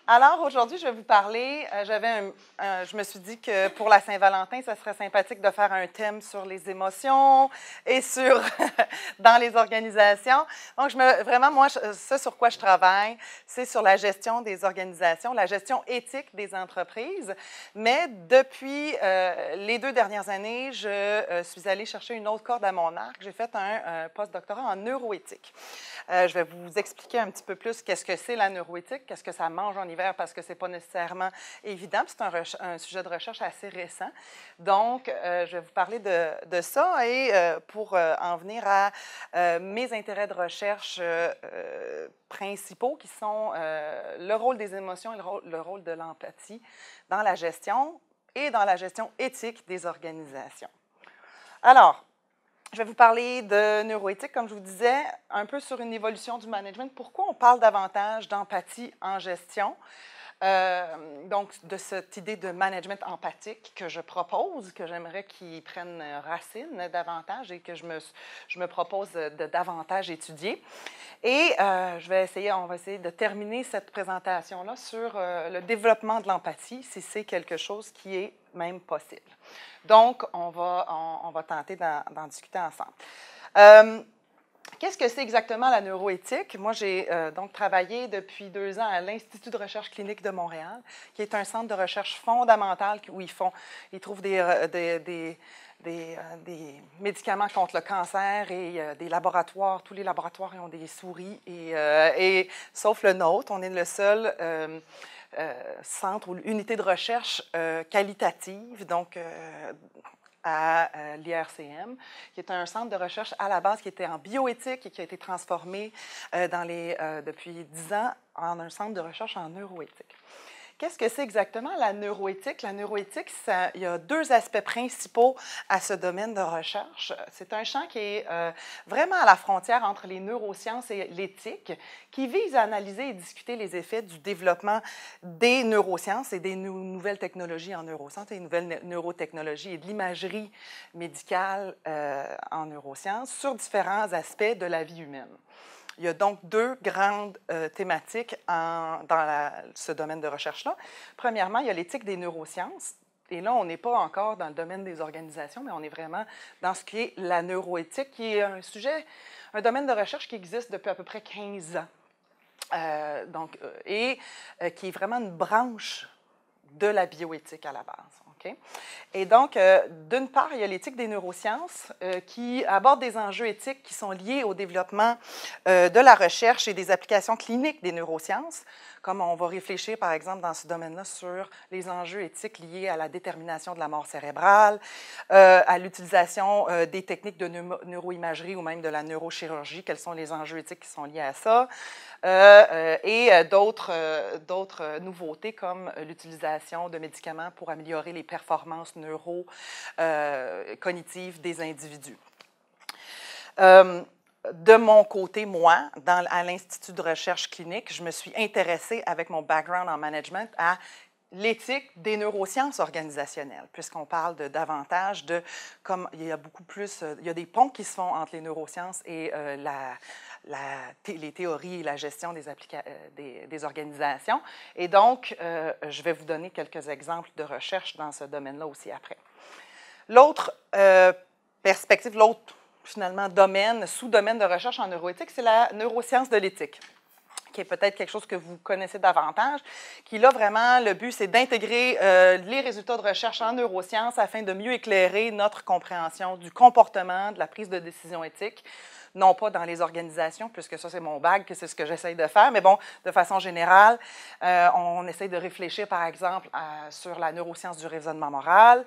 Alors, aujourd'hui, je vais vous parler, je me suis dit que pour la Saint-Valentin, ça serait sympathique de faire un thème sur les émotions et sur, dans les organisations. Donc, vraiment, moi, ce sur quoi je travaille, c'est sur la gestion des organisations, la gestion éthique des entreprises. Mais depuis les 2 dernières années, je suis allée chercher une autre corde à mon arc. J'ai fait un post-doctorat en neuroéthique. Je vais vous expliquer un petit peu plus qu'est-ce que c'est la neuroéthique, qu'est-ce que ça mange en hiver, parce que ce n'est pas nécessairement évident. C'est un sujet de recherche assez récent. Donc, je vais vous parler de ça et pour en venir à mes intérêts de recherche principaux, qui sont le rôle des émotions et le rôle de l'empathie dans la gestion et dans la gestion éthique des organisations. Alors, je vais vous parler de neuroéthique, comme je vous disais, un peu sur une évolution du management. Pourquoi on parle davantage d'empathie en gestion? Donc, de cette idée de management empathique que je propose, que j'aimerais qu'il prenne racine davantage et que je me propose de davantage étudier. Et on va essayer de terminer cette présentation-là sur le développement de l'empathie, si c'est quelque chose qui est même possible. Donc, on va tenter d'en discuter ensemble. Qu'est-ce que c'est exactement la neuroéthique? Moi, j'ai donc travaillé depuis 2 ans à l'Institut de recherche clinique de Montréal, qui est un centre de recherche fondamental où ils trouvent des médicaments contre le cancer et des laboratoires. Tous les laboratoires ont des souris, sauf le nôtre. On est le seul centre ou unité de recherche qualitative, donc à l'IRCM, qui est un centre de recherche à la base qui était en bioéthique et qui a été transformé depuis 10 ans en un centre de recherche en neuroéthique. Qu'est-ce que c'est exactement la neuroéthique? La neuroéthique, il y a 2 aspects principaux à ce domaine de recherche. C'est un champ qui est vraiment à la frontière entre les neurosciences et l'éthique, qui vise à analyser et discuter les effets du développement des neurosciences et des nouvelles technologies en neurosciences, des nouvelles neurotechnologies et de l'imagerie médicale en neurosciences sur différents aspects de la vie humaine. Il y a donc 2 grandes thématiques dans ce domaine de recherche-là. Premièrement, il y a l'éthique des neurosciences. Et là, on n'est pas encore dans le domaine des organisations, mais on est vraiment dans ce qui est la neuroéthique, qui est un domaine de recherche qui existe depuis à peu près 15 ans. Qui est vraiment une branche de la bioéthique à la base. Okay? Et donc, d'une part, il y a l'éthique des neurosciences qui aborde des enjeux éthiques qui sont liés au développement de la recherche et des applications cliniques des neurosciences, comme on va réfléchir, par exemple, dans ce domaine-là, sur les enjeux éthiques liés à la détermination de la mort cérébrale, à l'utilisation des techniques de neuroimagerie ou même de la neurochirurgie, quels sont les enjeux éthiques qui sont liés à ça, et d'autres nouveautés comme l'utilisation de médicaments pour améliorer les performances neurocognitives des individus. De mon côté, moi, à l'Institut de recherche clinique, je me suis intéressée avec mon background en management à l'éthique des neurosciences organisationnelles, puisqu'on parle davantage de comme il y a beaucoup plus, il y a des ponts qui se font entre les neurosciences et les théories et la gestion des organisations. Et donc, je vais vous donner quelques exemples de recherche dans ce domaine-là aussi après. L'autre perspective, finalement, sous-domaine de recherche en neuroéthique, c'est la neuroscience de l'éthique, qui est peut-être quelque chose que vous connaissez davantage, qui là, vraiment, le but, c'est d'intégrer les résultats de recherche en neurosciences afin de mieux éclairer notre compréhension du comportement, de la prise de décision éthique, non pas dans les organisations, puisque ça, c'est mon bac, que c'est ce que j'essaye de faire, mais bon, de façon générale, on essaye de réfléchir, par exemple, sur la neuroscience du raisonnement moral,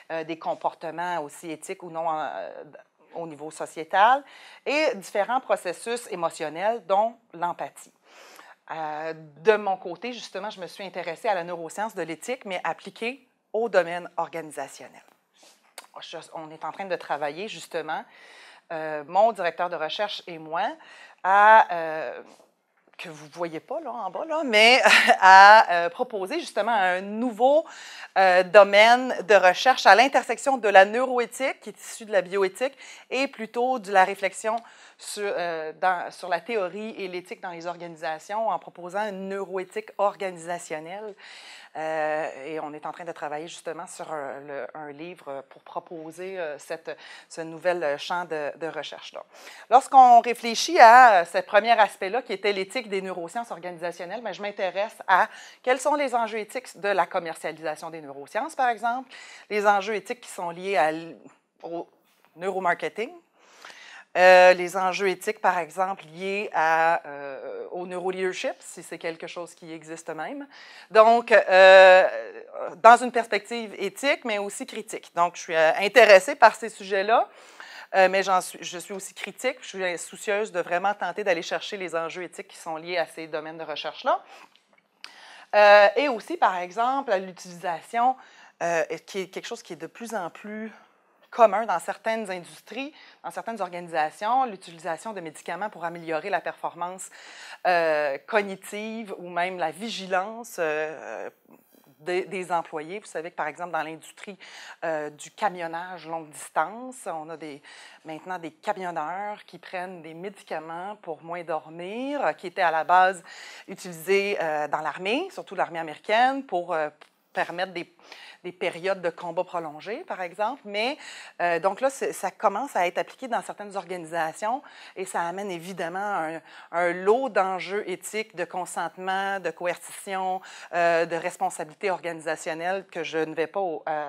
des comportements aussi éthiques ou non au niveau sociétal, et différents processus émotionnels, dont l'empathie. De mon côté, justement, je me suis intéressée à la neuroscience de l'éthique, mais appliquée au domaine organisationnel. On est en train de travailler, justement, mon directeur de recherche et moi, que vous ne voyez pas là, en bas, là, mais à proposer justement un nouveau domaine de recherche à l'intersection de la neuroéthique, qui est issue de la bioéthique, et plutôt de la réflexion sur la théorie et l'éthique dans les organisations en proposant une neuroéthique organisationnelle. Et on est en train de travailler justement sur un livre pour proposer ce nouvel champ de recherche-là. Lorsqu'on réfléchit à ce premier aspect-là, qui était l'éthique des neurosciences organisationnelles, bien, je m'intéresse à quels sont les enjeux éthiques de la commercialisation des neurosciences, par exemple, les enjeux éthiques qui sont liés au neuromarketing, les enjeux éthiques, par exemple, liés au neuroleadership, si c'est quelque chose qui existe même. Donc, dans une perspective éthique, mais aussi critique. Donc, je suis intéressée par ces sujets-là, mais je suis aussi critique. Je suis soucieuse de vraiment tenter d'aller chercher les enjeux éthiques qui sont liés à ces domaines de recherche-là. Et aussi, par exemple, à l'utilisation, qui est quelque chose qui est de plus en plus commun dans certaines industries, dans certaines organisations, l'utilisation de médicaments pour améliorer la performance cognitive ou même la vigilance des employés. Vous savez que, par exemple, dans l'industrie du camionnage longue distance, on a maintenant des camionneurs qui prennent des médicaments pour moins dormir, qui étaient à la base utilisés dans l'armée, surtout l'armée américaine, pour permettre des périodes de combat prolongées, par exemple. Mais donc là, ça commence à être appliqué dans certaines organisations et ça amène évidemment un lot d'enjeux éthiques, de consentement, de coercition, de responsabilité organisationnelle que je ne vais pas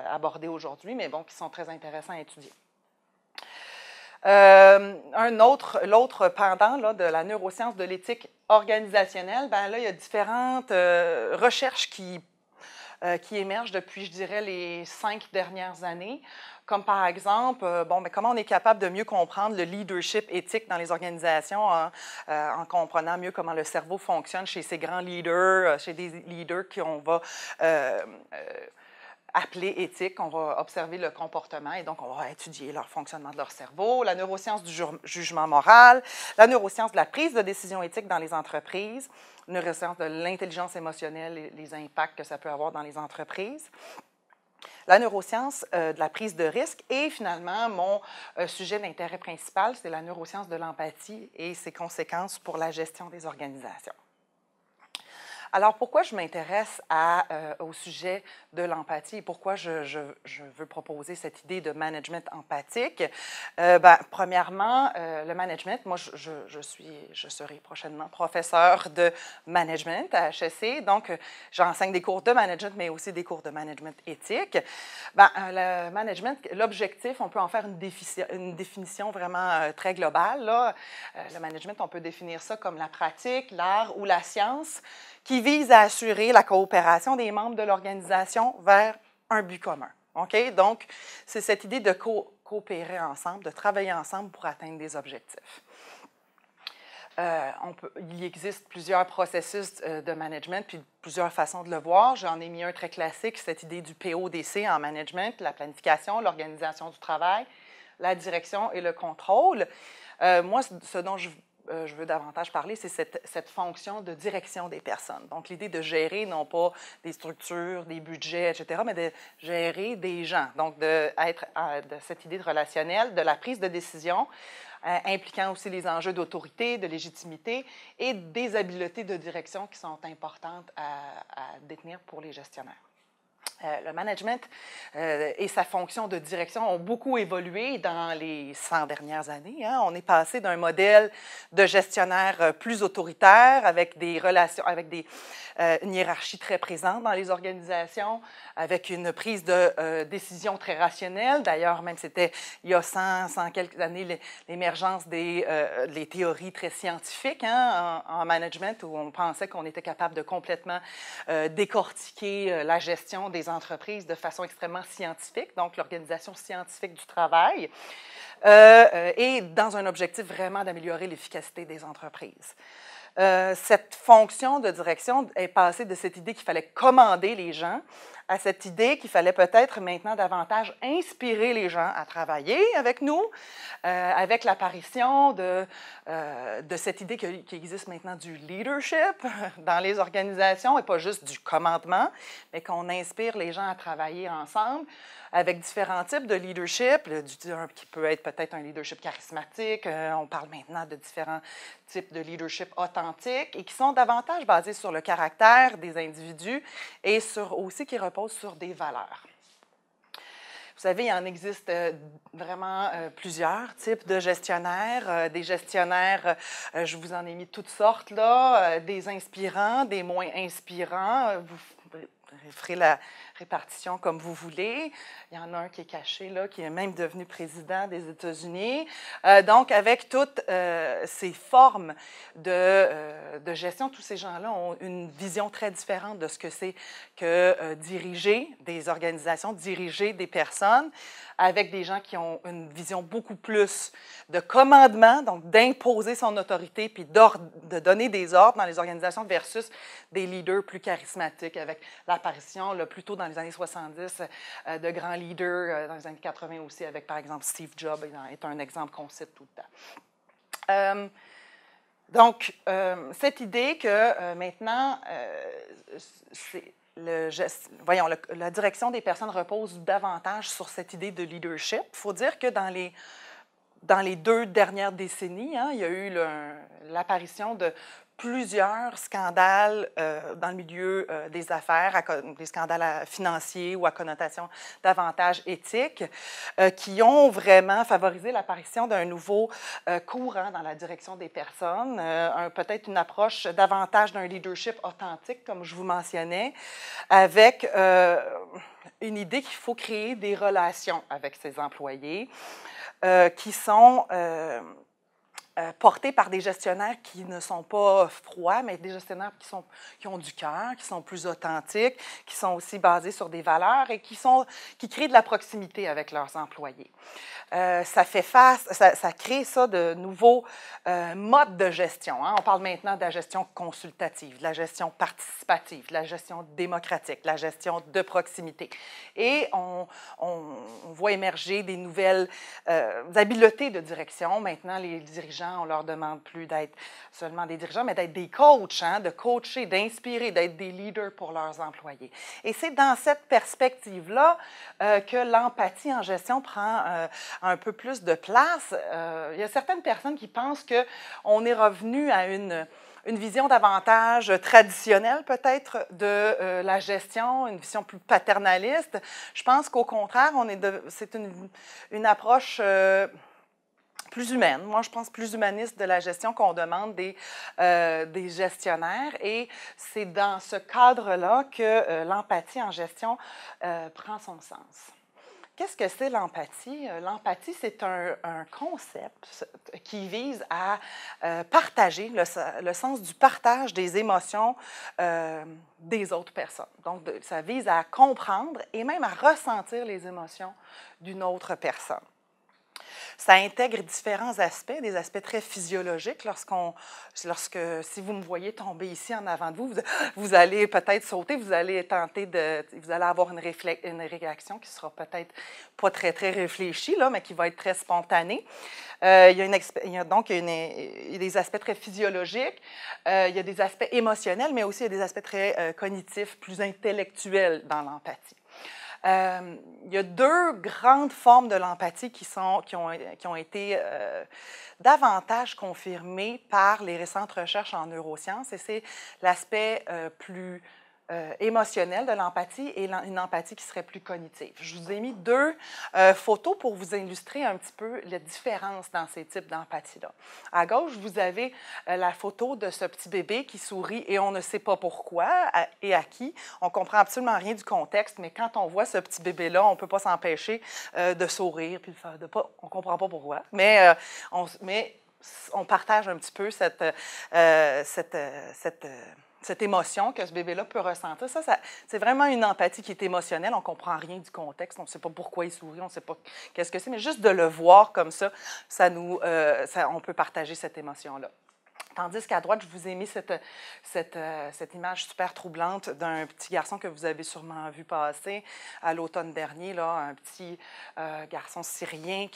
aborder aujourd'hui, mais bon, qui sont très intéressants à étudier. L'autre pendant là, de la neuroscience de l'éthique organisationnelle, bien là, il y a différentes recherches qui émergent depuis, je dirais, les 5 dernières années, comme par exemple, comment on est capable de mieux comprendre le leadership éthique dans les organisations en comprenant mieux comment le cerveau fonctionne chez ces grands leaders, chez des leaders qu'on va appeler éthique, on va observer le comportement et donc on va étudier leur fonctionnement de leur cerveau, la neuroscience du jugement moral, la neuroscience de la prise de décision éthique dans les entreprises, la neuroscience de l'intelligence émotionnelle et les impacts que ça peut avoir dans les entreprises, la neuroscience de la prise de risque et finalement, mon sujet d'intérêt principal, c'est la neuroscience de l'empathie et ses conséquences pour la gestion des organisations. Alors, pourquoi je m'intéresse au sujet de l'empathie et pourquoi je veux proposer cette idée de management empathique? Premièrement, le management, moi, je serai prochainement professeure de management à HEC, donc j'enseigne des cours de management, mais aussi des cours de management éthique. Le management, l'objectif, on peut en faire une définition vraiment très globale, là. Le management, on peut définir ça comme la pratique, l'art ou la science qui vise à assurer la coopération des membres de l'organisation vers un but commun. Okay? Donc, c'est cette idée de coopérer ensemble, de travailler ensemble pour atteindre des objectifs. Il existe plusieurs processus de management, puis plusieurs façons de le voir. J'en ai mis un très classique, cette idée du PODC en management, la planification, l'organisation du travail, la direction et le contrôle. Moi, ce dont je veux davantage parler, c'est cette fonction de direction des personnes. Donc, l'idée de gérer non pas des structures, des budgets, etc., mais de gérer des gens. Donc, de cette idée de relationnel, de la prise de décision, impliquant aussi les enjeux d'autorité, de légitimité et des habiletés de direction qui sont importantes à détenir pour les gestionnaires. Le management et sa fonction de direction ont beaucoup évolué dans les 100 dernières années. Hein. On est passé d'un modèle de gestionnaire plus autoritaire avec des relations, avec une hiérarchie très présente dans les organisations, avec une prise de décision très rationnelle. D'ailleurs, même c'était il y a 100 quelques années l'émergence des théories très scientifiques en management où on pensait qu'on était capable de complètement décortiquer la gestion des entreprises de façon extrêmement scientifique, donc l'organisation scientifique du travail, et dans un objectif vraiment d'améliorer l'efficacité des entreprises. Cette fonction de direction est passée de cette idée qu'il fallait commander les gens à cette idée qu'il fallait peut-être maintenant davantage inspirer les gens à travailler avec nous, avec l'apparition de cette idée qui existe maintenant du leadership dans les organisations et pas juste du commandement, mais qu'on inspire les gens à travailler ensemble avec différents types de leadership, qui peut être peut-être un leadership charismatique. On parle maintenant de différents types de leadership authentique et qui sont davantage basés sur le caractère des individus et aussi qui reposent sur des valeurs. Vous savez, il en existe vraiment plusieurs types de gestionnaires. Des gestionnaires, je vous en ai mis toutes sortes, là, des inspirants, des moins inspirants. Vous ferez la répartition comme vous voulez. Il y en a un qui est caché, là, qui est même devenu président des États-Unis. Donc, avec toutes ces formes de gestion, tous ces gens-là ont une vision très différente de ce que c'est que diriger des organisations, diriger des personnes, avec des gens qui ont une vision beaucoup plus de commandement, donc d'imposer son autorité, puis de donner des ordres dans les organisations versus des leaders plus charismatiques, avec l'apparition, plutôt dans les années 70, de grands leaders, dans les années 80 aussi, avec par exemple Steve Jobs, est un exemple qu'on cite tout le temps. Donc, cette idée que maintenant, la direction des personnes repose davantage sur cette idée de leadership. Il faut dire que dans les 2 dernières décennies, il y a eu l'apparition de plusieurs scandales dans le milieu des affaires, des scandales financiers ou à connotation davantage éthique, qui ont vraiment favorisé l'apparition d'un nouveau courant dans la direction des personnes, peut-être une approche davantage d'un leadership authentique, comme je vous mentionnais, avec une idée qu'il faut créer des relations avec ses employés qui sont portés par des gestionnaires qui ne sont pas froids, mais des gestionnaires qui ont du cœur, qui sont plus authentiques, qui sont aussi basés sur des valeurs et qui créent de la proximité avec leurs employés. Ça crée ça de nouveaux modes de gestion. On parle maintenant de la gestion consultative, de la gestion participative, de la gestion démocratique, de la gestion de proximité. Et on voit émerger des nouvelles habiletés de direction. Maintenant, les dirigeants, on ne leur demande plus d'être seulement des dirigeants, mais d'être des coachs, de coacher, d'inspirer, d'être des leaders pour leurs employés. Et c'est dans cette perspective-là que l'empathie en gestion prend un peu plus de place. Il y a certaines personnes qui pensent qu'on est revenu à une vision davantage traditionnelle peut-être de la gestion, une vision plus paternaliste. Je pense qu'au contraire, c'est une approche plus humaine. Moi, je pense plus humaniste de la gestion qu'on demande des gestionnaires. Et c'est dans ce cadre-là que l'empathie en gestion prend son sens. Qu'est-ce que c'est l'empathie? L'empathie, c'est un concept qui vise à partager, le sens du partage des émotions des autres personnes. Donc, ça vise à comprendre et même à ressentir les émotions d'une autre personne. Ça intègre différents aspects, des aspects très physiologiques. Si vous me voyez tomber ici en avant de vous, vous allez peut-être sauter, vous allez avoir une réaction qui sera peut-être pas très, très réfléchie, là, mais qui va être très spontanée. Il y a des aspects très physiologiques, il y a des aspects émotionnels, mais aussi il y a des aspects très cognitifs, plus intellectuels dans l'empathie. Il y a 2 grandes formes de l'empathie qui ont été davantage confirmées par les récentes recherches en neurosciences, et c'est l'aspect plus émotionnelle de l'empathie et une empathie qui serait plus cognitive. Je vous ai mis 2 photos pour vous illustrer un petit peu la différence dans ces types d'empathie-là. À gauche, vous avez la photo de ce petit bébé qui sourit et on ne sait pas pourquoi et à qui. On ne comprend absolument rien du contexte, mais quand on voit ce petit bébé-là, on ne peut pas s'empêcher de sourire puis on ne comprend pas pourquoi. Mais on partage un petit peu cette émotion que ce bébé-là peut ressentir. C'est vraiment une empathie qui est émotionnelle. On ne comprend rien du contexte. On ne sait pas pourquoi il sourit. On ne sait pas qu'est-ce que c'est. Mais juste de le voir comme ça, on peut partager cette émotion-là. Tandis qu'à droite, je vous ai mis cette image super troublante d'un petit garçon que vous avez sûrement vu passer à l'automne dernier, là, un petit garçon syrien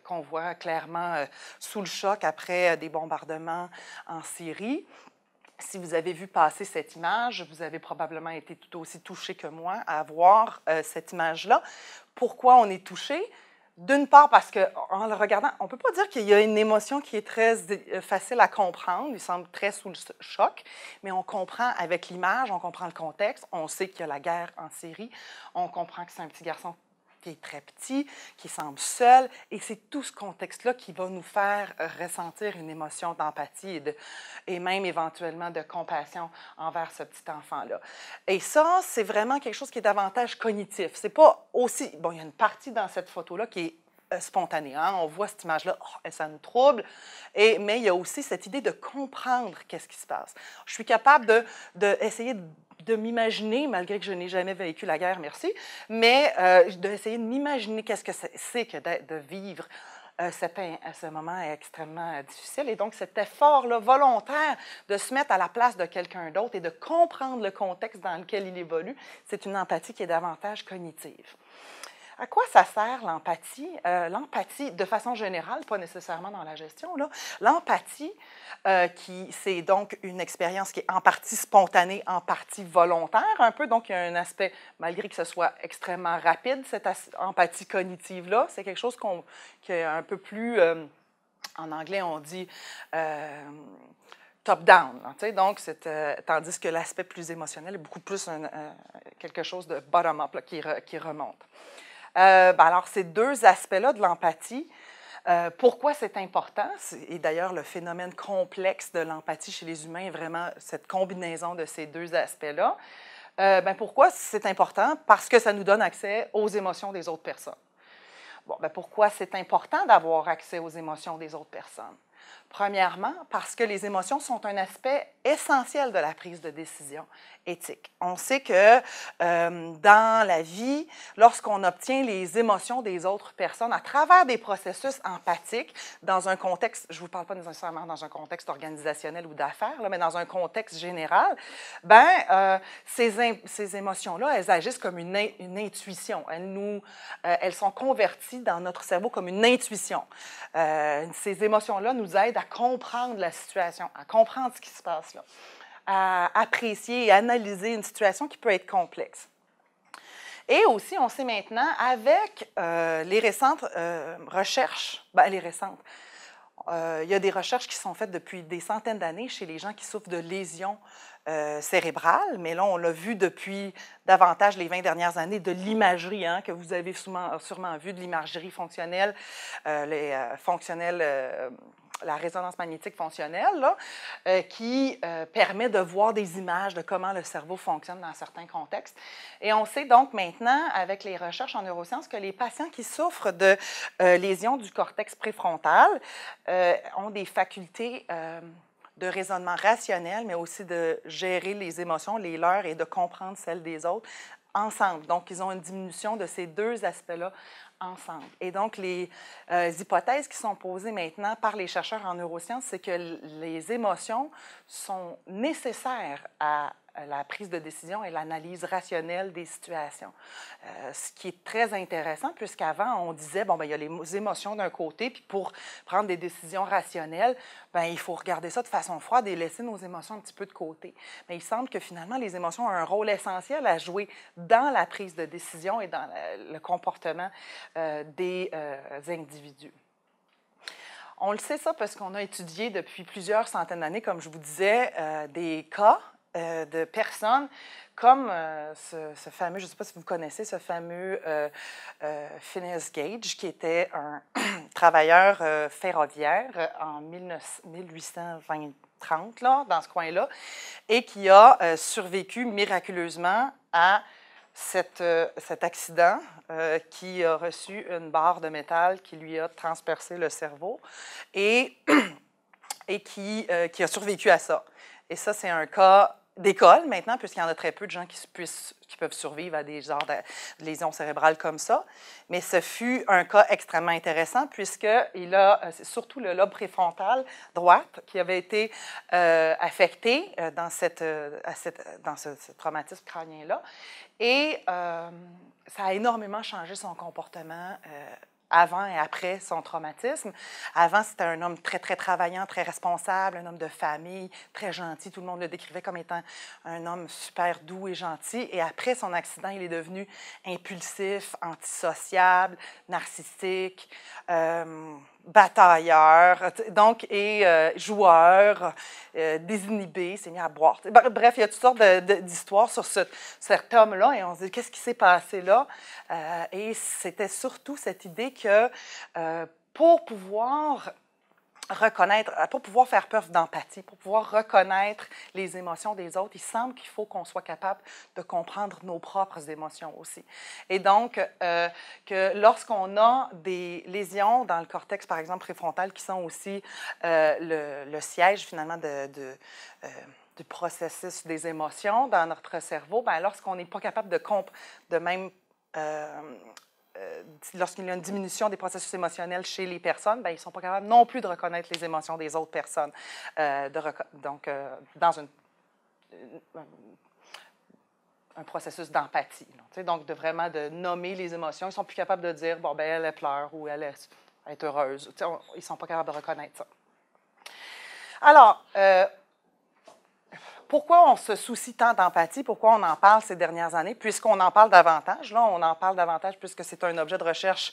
qu'on voit clairement sous le choc après des bombardements en Syrie. Si vous avez vu passer cette image, vous avez probablement été tout aussi touché que moi à voir cette image-là. Pourquoi on est touché? D'une part, parce qu'en le regardant, on ne peut pas dire qu'il y a une émotion qui est très facile à comprendre. Il semble très sous le choc, mais on comprend avec l'image, on comprend le contexte, on sait qu'il y a la guerre en Syrie, on comprend que c'est un petit garçon qui est très petit, qui semble seul, et c'est tout ce contexte-là qui va nous faire ressentir une émotion d'empathie et même éventuellement de compassion envers ce petit enfant-là. Et ça, c'est vraiment quelque chose qui est davantage cognitif. C'est pas aussi... Bon, il y a une partie dans cette photo-là qui est spontanée. Hein? On voit cette image-là, oh, ça nous trouble, mais il y a aussi cette idée de comprendre qu'est-ce qui se passe. Je suis capable d'essayer de m'imaginer, malgré que je n'ai jamais vécu la guerre, merci, mais d'essayer de m'imaginer qu'est-ce que c'est que de vivre ce moment extrêmement difficile. Et donc, cet effort-là volontaire de se mettre à la place de quelqu'un d'autre et de comprendre le contexte dans lequel il évolue, c'est une empathie qui est davantage cognitive. À quoi ça sert l'empathie? L'empathie, de façon générale, pas nécessairement dans la gestion, l'empathie, c'est donc une expérience qui est en partie spontanée, en partie volontaire, un peu. Donc, il y a un aspect, malgré que ce soit extrêmement rapide, cette empathie cognitive-là, c'est quelque chose qui est un peu plus, en anglais, on dit top-down. Donc, tandis que l'aspect plus émotionnel est beaucoup plus quelque chose de bottom-up qui remonte. Alors, ces deux aspects-là de l'empathie, pourquoi c'est important? Et d'ailleurs, le phénomène complexe de l'empathie chez les humains est vraiment cette combinaison de ces deux aspects-là. Pourquoi c'est important? Parce que ça nous donne accès aux émotions des autres personnes. Bon, pourquoi c'est important d'avoir accès aux émotions des autres personnes? Premièrement, parce que les émotions sont un aspect essentiel de la prise de décision éthique. On sait que dans la vie, lorsqu'on obtient les émotions des autres personnes à travers des processus empathiques, dans un contexte, je ne vous parle pas nécessairement dans un contexte organisationnel ou d'affaires, mais dans un contexte général, ces émotions-là, elles agissent comme une intuition. Elles sont converties dans notre cerveau comme une intuition. Ces émotions-là nous aident à comprendre la situation, à comprendre ce qui se passe là, à apprécier et analyser une situation qui peut être complexe. Et aussi, on sait maintenant, avec les récentes recherches, il y a des recherches qui sont faites depuis des centaines d'années chez les gens qui souffrent de lésions cérébrales, mais là, on l'a vu depuis davantage les 20 dernières années de l'imagerie, hein, que vous avez sûrement vu, de l'imagerie fonctionnelle, la résonance magnétique fonctionnelle, là, qui permet de voir des images de comment le cerveau fonctionne dans certains contextes. Et on sait donc maintenant, avec les recherches en neurosciences, que les patients qui souffrent de lésions du cortex préfrontal ont des facultés de raisonnement rationnel, mais aussi de gérer les émotions, les leurs, et de comprendre celles des autres ensemble. Donc, ils ont une diminution de ces deux aspects-là ensemble. Et donc, les hypothèses qui sont posées maintenant par les chercheurs en neurosciences, c'est que les émotions sont nécessaires à la prise de décision et l'analyse rationnelle des situations. Ce qui est très intéressant, puisqu'avant, on disait, bon, il y a les émotions d'un côté, puis pour prendre des décisions rationnelles, il faut regarder ça de façon froide et laisser nos émotions un petit peu de côté. Mais il semble que finalement, les émotions ont un rôle essentiel à jouer dans la prise de décision et dans le comportement des individus. On le sait ça parce qu'on a étudié depuis plusieurs centaines d'années, comme je vous disais, des cas de personnes comme ce fameux, je ne sais pas si vous connaissez, ce fameux Phineas Gage, qui était un travailleur ferroviaire en 1820-30, là, dans ce coin-là, et qui a survécu miraculeusement à cet accident qui a reçu une barre de métal qui lui a transpercé le cerveau et qui a survécu à ça. Et ça, c'est un cas d'école maintenant, puisqu'il y en a très peu de gens qui peuvent survivre à des genres de lésions cérébrales comme ça. Mais ce fut un cas extrêmement intéressant, puisqu'il a surtout le lobe préfrontal droite qui avait été affecté dans ce traumatisme crânien-là. Et ça a énormément changé son comportement avant et après son traumatisme. Avant, c'était un homme très, très travaillant, très responsable, un homme de famille, très gentil. Tout le monde le décrivait comme étant un homme super doux et gentil. Et après son accident, il est devenu impulsif, antisociable, narcissique, batailleur, donc, et joueur, désinhibé, s'est mis à boire. Bref, il y a toutes sortes d'histoires sur cet homme-là, et on se dit, qu'est-ce qui s'est passé là? Et c'était surtout cette idée que pour pouvoir reconnaître, pour pouvoir faire preuve d'empathie, pour pouvoir reconnaître les émotions des autres, il semble qu'il faut qu'on soit capable de comprendre nos propres émotions aussi. Et donc, que lorsqu'on a des lésions dans le cortex, par exemple, préfrontal, qui sont aussi le siège, finalement, du processus des émotions dans notre cerveau, bien, lorsqu'on n'est pas capable de même lorsqu'il y a une diminution des processus émotionnels chez les personnes, bien, ils ne sont pas capables non plus de reconnaître les émotions des autres personnes. Donc, dans un processus d'empathie. Donc, vraiment de nommer les émotions. Ils ne sont plus capables de dire, bon, ben elle pleure ou elle est heureuse. Ils ne sont pas capables de reconnaître ça. Alors, pourquoi on se soucie tant d'empathie? Pourquoi on en parle ces dernières années? Puisqu'on en parle davantage. Là, on en parle davantage puisque c'est un objet de recherche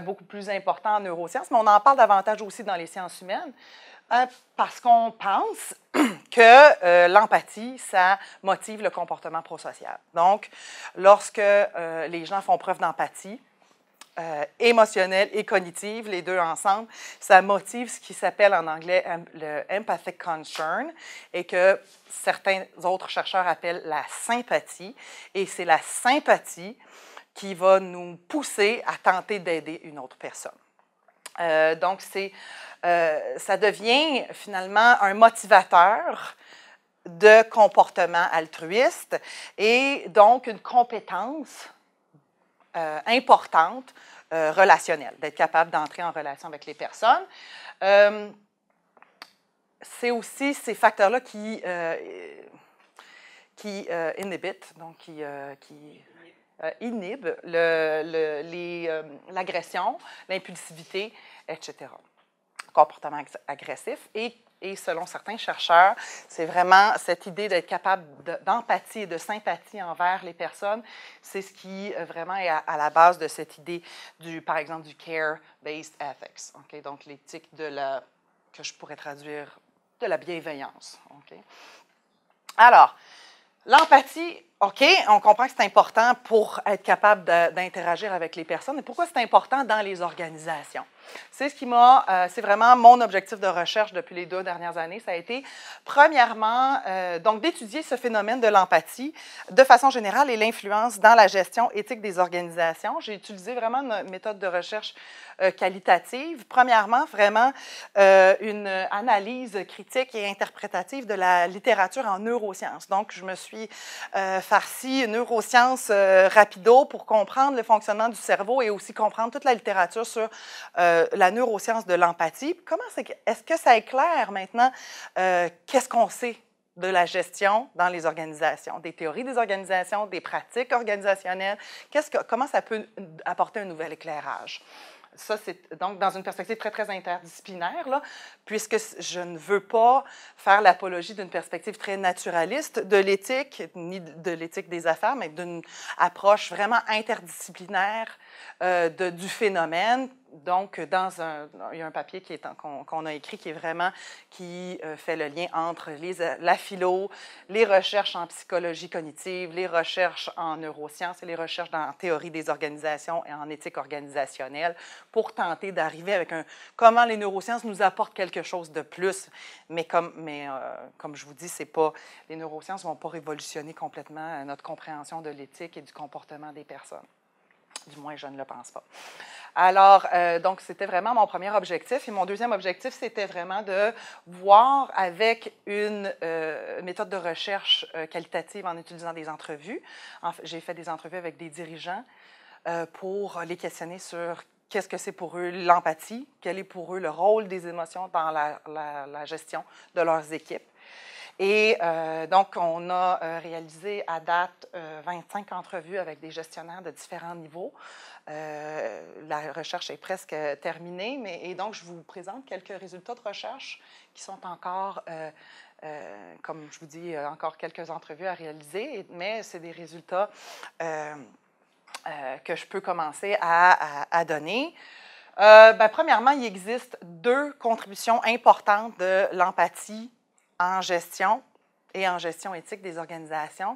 beaucoup plus important en neurosciences, mais on en parle davantage aussi dans les sciences humaines parce qu'on pense que l'empathie, ça motive le comportement prosocial. Donc, lorsque les gens font preuve d'empathie, émotionnelle et cognitive, les deux ensemble, ça motive ce qui s'appelle en anglais le empathic concern et que certains autres chercheurs appellent la sympathie. Et c'est la sympathie qui va nous pousser à tenter d'aider une autre personne. Donc, ça devient finalement un motivateur de comportement altruiste et donc une compétence importante, relationnelle, d'être capable d'entrer en relation avec les personnes. C'est aussi ces facteurs-là qui inhibitent, donc qui inhibent l'agression, l'impulsivité, etc. Comportement agressif. Et selon certains chercheurs, c'est vraiment cette idée d'être capable d'empathie et de sympathie envers les personnes, c'est ce qui vraiment est à la base de cette idée, par exemple, du care-based ethics. Okay? Donc, l'éthique que je pourrais traduire de la bienveillance. Okay? Alors, l'empathie, OK, on comprend que c'est important pour être capable d'interagir avec les personnes. Et pourquoi c'est important dans les organisations? C'est c'est vraiment mon objectif de recherche depuis les 2 dernières années. Ça a été, premièrement, donc d'étudier ce phénomène de l'empathie de façon générale et l'influence dans la gestion éthique des organisations. J'ai utilisé vraiment une méthode de recherche qualitative. Premièrement, vraiment une analyse critique et interprétative de la littérature en neurosciences. Donc, je me suis farci neurosciences rapido pour comprendre le fonctionnement du cerveau et aussi comprendre toute la littérature sur la neuroscience de l'empathie. Est-ce que ça éclaire maintenant qu'est-ce qu'on sait de la gestion dans les organisations, des théories des organisations, des pratiques organisationnelles? Comment ça peut apporter un nouvel éclairage? Ça, c'est donc dans une perspective très, très interdisciplinaire, là, puisque je ne veux pas faire l'apologie d'une perspective très naturaliste de l'éthique, ni de l'éthique des affaires, mais d'une approche vraiment interdisciplinaire du phénomène. Donc, il y a un papier qu'on a écrit qui fait le lien entre la philo, les recherches en psychologie cognitive, les recherches en neurosciences et les recherches en théorie des organisations et en éthique organisationnelle pour tenter d'arriver avec comment les neurosciences nous apportent quelque chose de plus. Mais comme je vous dis, les neurosciences ne vont pas révolutionner complètement notre compréhension de l'éthique et du comportement des personnes. Du moins, je ne le pense pas. Alors, donc, c'était vraiment mon premier objectif. Et mon deuxième objectif, c'était vraiment de voir avec une méthode de recherche qualitative en utilisant des entrevues. J'ai fait des entrevues avec des dirigeants pour les questionner sur qu'est-ce que c'est pour eux l'empathie, quel est pour eux le rôle des émotions dans la gestion de leurs équipes. Et donc, on a réalisé à date 25 entrevues avec des gestionnaires de différents niveaux. La recherche est presque terminée, et donc je vous présente quelques résultats de recherche qui sont encore, comme je vous dis, encore quelques entrevues à réaliser, mais c'est des résultats que je peux commencer à donner. Premièrement, il existe 2 contributions importantes de l'empathie en gestion et en gestion éthique des organisations,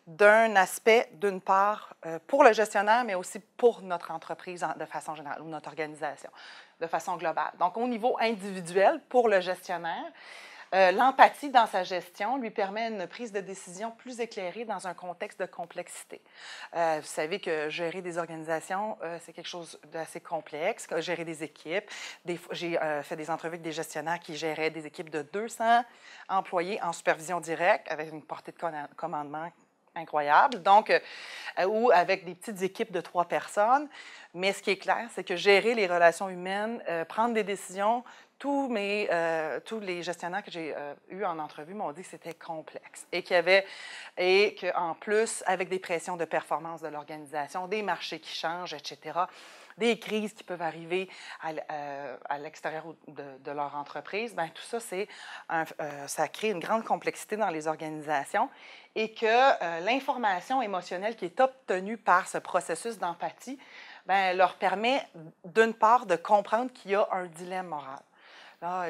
d'un aspect, d'une part, pour le gestionnaire, mais aussi pour notre entreprise de façon générale, ou notre organisation de façon globale. Donc, au niveau individuel, pour le gestionnaire, l'empathie dans sa gestion lui permet une prise de décision plus éclairée dans un contexte de complexité. Vous savez que gérer des organisations, c'est quelque chose d'assez complexe. Gérer des équipes. J'ai fait des entrevues avec des gestionnaires qui géraient des équipes de 200 employés en supervision directe avec une portée de commandement incroyable, donc, ou avec des petites équipes de 3 personnes. Mais ce qui est clair, c'est que gérer les relations humaines, prendre des décisions, tous les gestionnaires que j'ai eus en entrevue m'ont dit que c'était complexe et qu'en plus, avec des pressions de performance de l'organisation, des marchés qui changent, etc., des crises qui peuvent arriver à l'extérieur de leur entreprise, bien, tout ça, ça crée une grande complexité dans les organisations et que l'information émotionnelle qui est obtenue par ce processus d'empathie, bien, leur permet, d'une part, de comprendre qu'il y a un dilemme moral. Là,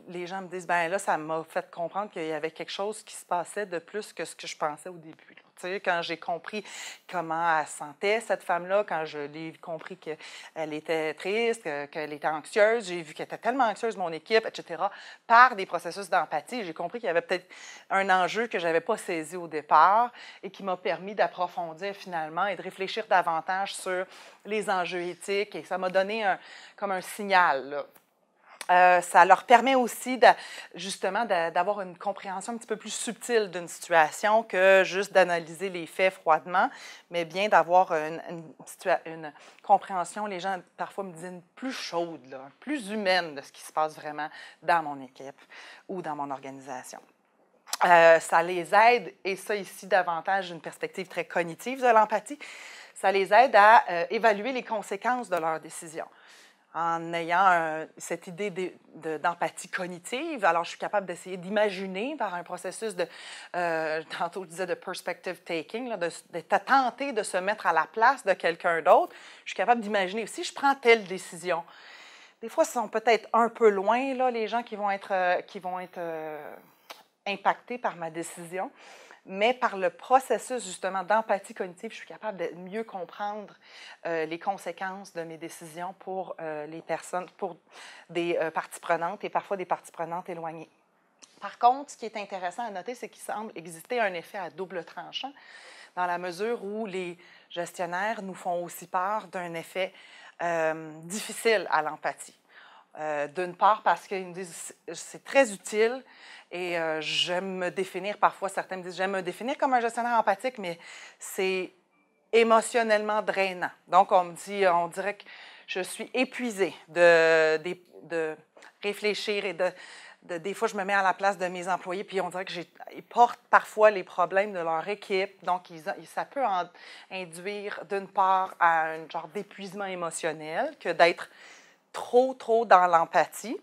les gens me disent, bien là, ça m'a fait comprendre qu'il y avait quelque chose qui se passait de plus que ce que je pensais au début. Tu sais, quand j'ai compris comment elle se sentait, cette femme-là, quand je l'ai compris qu'elle était triste, qu'elle était anxieuse, j'ai vu qu'elle était tellement anxieuse, mon équipe, etc., par des processus d'empathie, j'ai compris qu'il y avait peut-être un enjeu que je n'avais pas saisi au départ et qui m'a permis d'approfondir finalement et de réfléchir davantage sur les enjeux éthiques. Et ça m'a donné comme un signal, là. Ça leur permet aussi, justement, d'avoir une compréhension un petit peu plus subtile d'une situation que juste d'analyser les faits froidement, mais bien d'avoir une compréhension, les gens parfois me disent, plus chaude, là, plus humaine de ce qui se passe vraiment dans mon équipe ou dans mon organisation. Ça les aide, et ça ici davantage d'une perspective très cognitive de l'empathie, ça les aide à évaluer les conséquences de leurs décisions. En ayant cette idée d'empathie cognitive, alors je suis capable d'essayer d'imaginer par un processus tantôt je disais de perspective taking, là, de tenter de se mettre à la place de quelqu'un d'autre. Je suis capable d'imaginer si je prends telle décision. Des fois, ce sont peut-être un peu loin, là, les gens qui vont être impactés par ma décision. Mais par le processus, justement, d'empathie cognitive, je suis capable de mieux comprendre les conséquences de mes décisions pour les personnes, pour des parties prenantes et parfois des parties prenantes éloignées. Par contre, ce qui est intéressant à noter, c'est qu'il semble exister un effet à double tranchant dans la mesure où les gestionnaires nous font aussi part d'un effet difficile à l'empathie. D'une part, parce qu'ils me disent c'est très utile et j'aime me définir, parfois certains me disent j'aime me définir comme un gestionnaire empathique, mais c'est émotionnellement drainant. Donc, on dirait que je suis épuisée de réfléchir et des fois, je me mets à la place de mes employés, puis on dirait qu'ils portent parfois les problèmes de leur équipe. Donc, ça peut induire, d'une part, à un genre d'épuisement émotionnel que d'être trop dans l'empathie.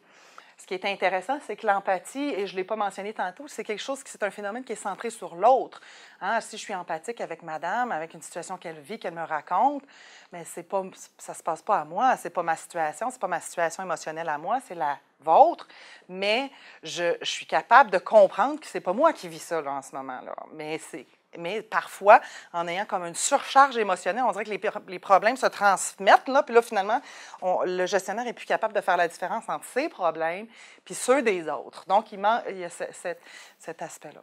Ce qui est intéressant, c'est que l'empathie, et je ne l'ai pas mentionné tantôt, c'est quelque chose c'est un phénomène qui est centré sur l'autre. Hein? Si je suis empathique avec madame, avec une situation qu'elle vit, qu'elle me raconte, mais ça ne se passe pas à moi, ce n'est pas ma situation, ce n'est pas ma situation émotionnelle à moi, c'est la vôtre, mais je suis capable de comprendre que ce n'est pas moi qui vis ça là, en ce moment-là. Mais parfois, en ayant comme une surcharge émotionnelle, on dirait que les problèmes se transmettent, là, puis là, finalement, le gestionnaire n'est plus capable de faire la différence entre ses problèmes puis ceux des autres. Donc, il y a cet aspect-là.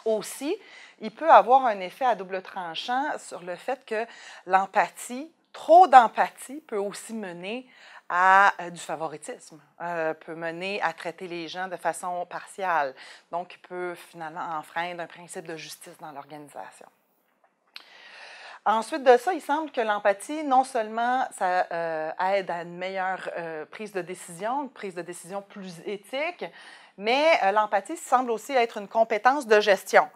Aussi, il peut avoir un effet à double tranchant sur le fait que l'empathie, trop d'empathie peut aussi mener à du favoritisme, peut mener à traiter les gens de façon partiale. Donc, il peut finalement enfreindre un principe de justice dans l'organisation. Ensuite de ça, il semble que l'empathie, non seulement ça aide à une meilleure prise de décision, une prise de décision plus éthique, mais l'empathie semble aussi être une compétence de gestion.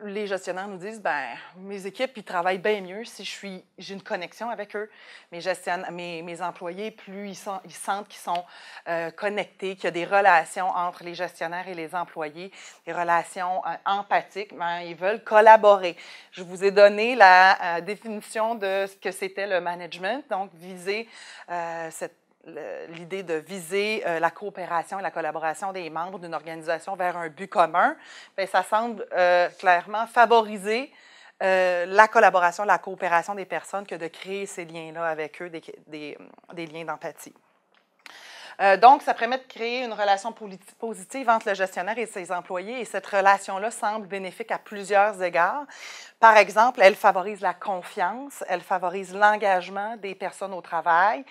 Les gestionnaires nous disent, ben, mes équipes, ils travaillent bien mieux si j'ai une connexion avec eux. Mes employés, plus ils sentent qu'ils sont connectés, qu'il y a des relations entre les gestionnaires et les employés, des relations empathiques, ben, ils veulent collaborer. Je vous ai donné la définition de ce que c'était le management, donc viser l'idée de viser la coopération et la collaboration des membres d'une organisation vers un but commun, bien, ça semble clairement favoriser la collaboration, la coopération des personnes que de créer ces liens-là avec eux, des liens d'empathie. Donc, ça permet de créer une relation positive entre le gestionnaire et ses employés et cette relation-là semble bénéfique à plusieurs égards. Par exemple, elle favorise la confiance, elle favorise l'engagement des personnes au travail,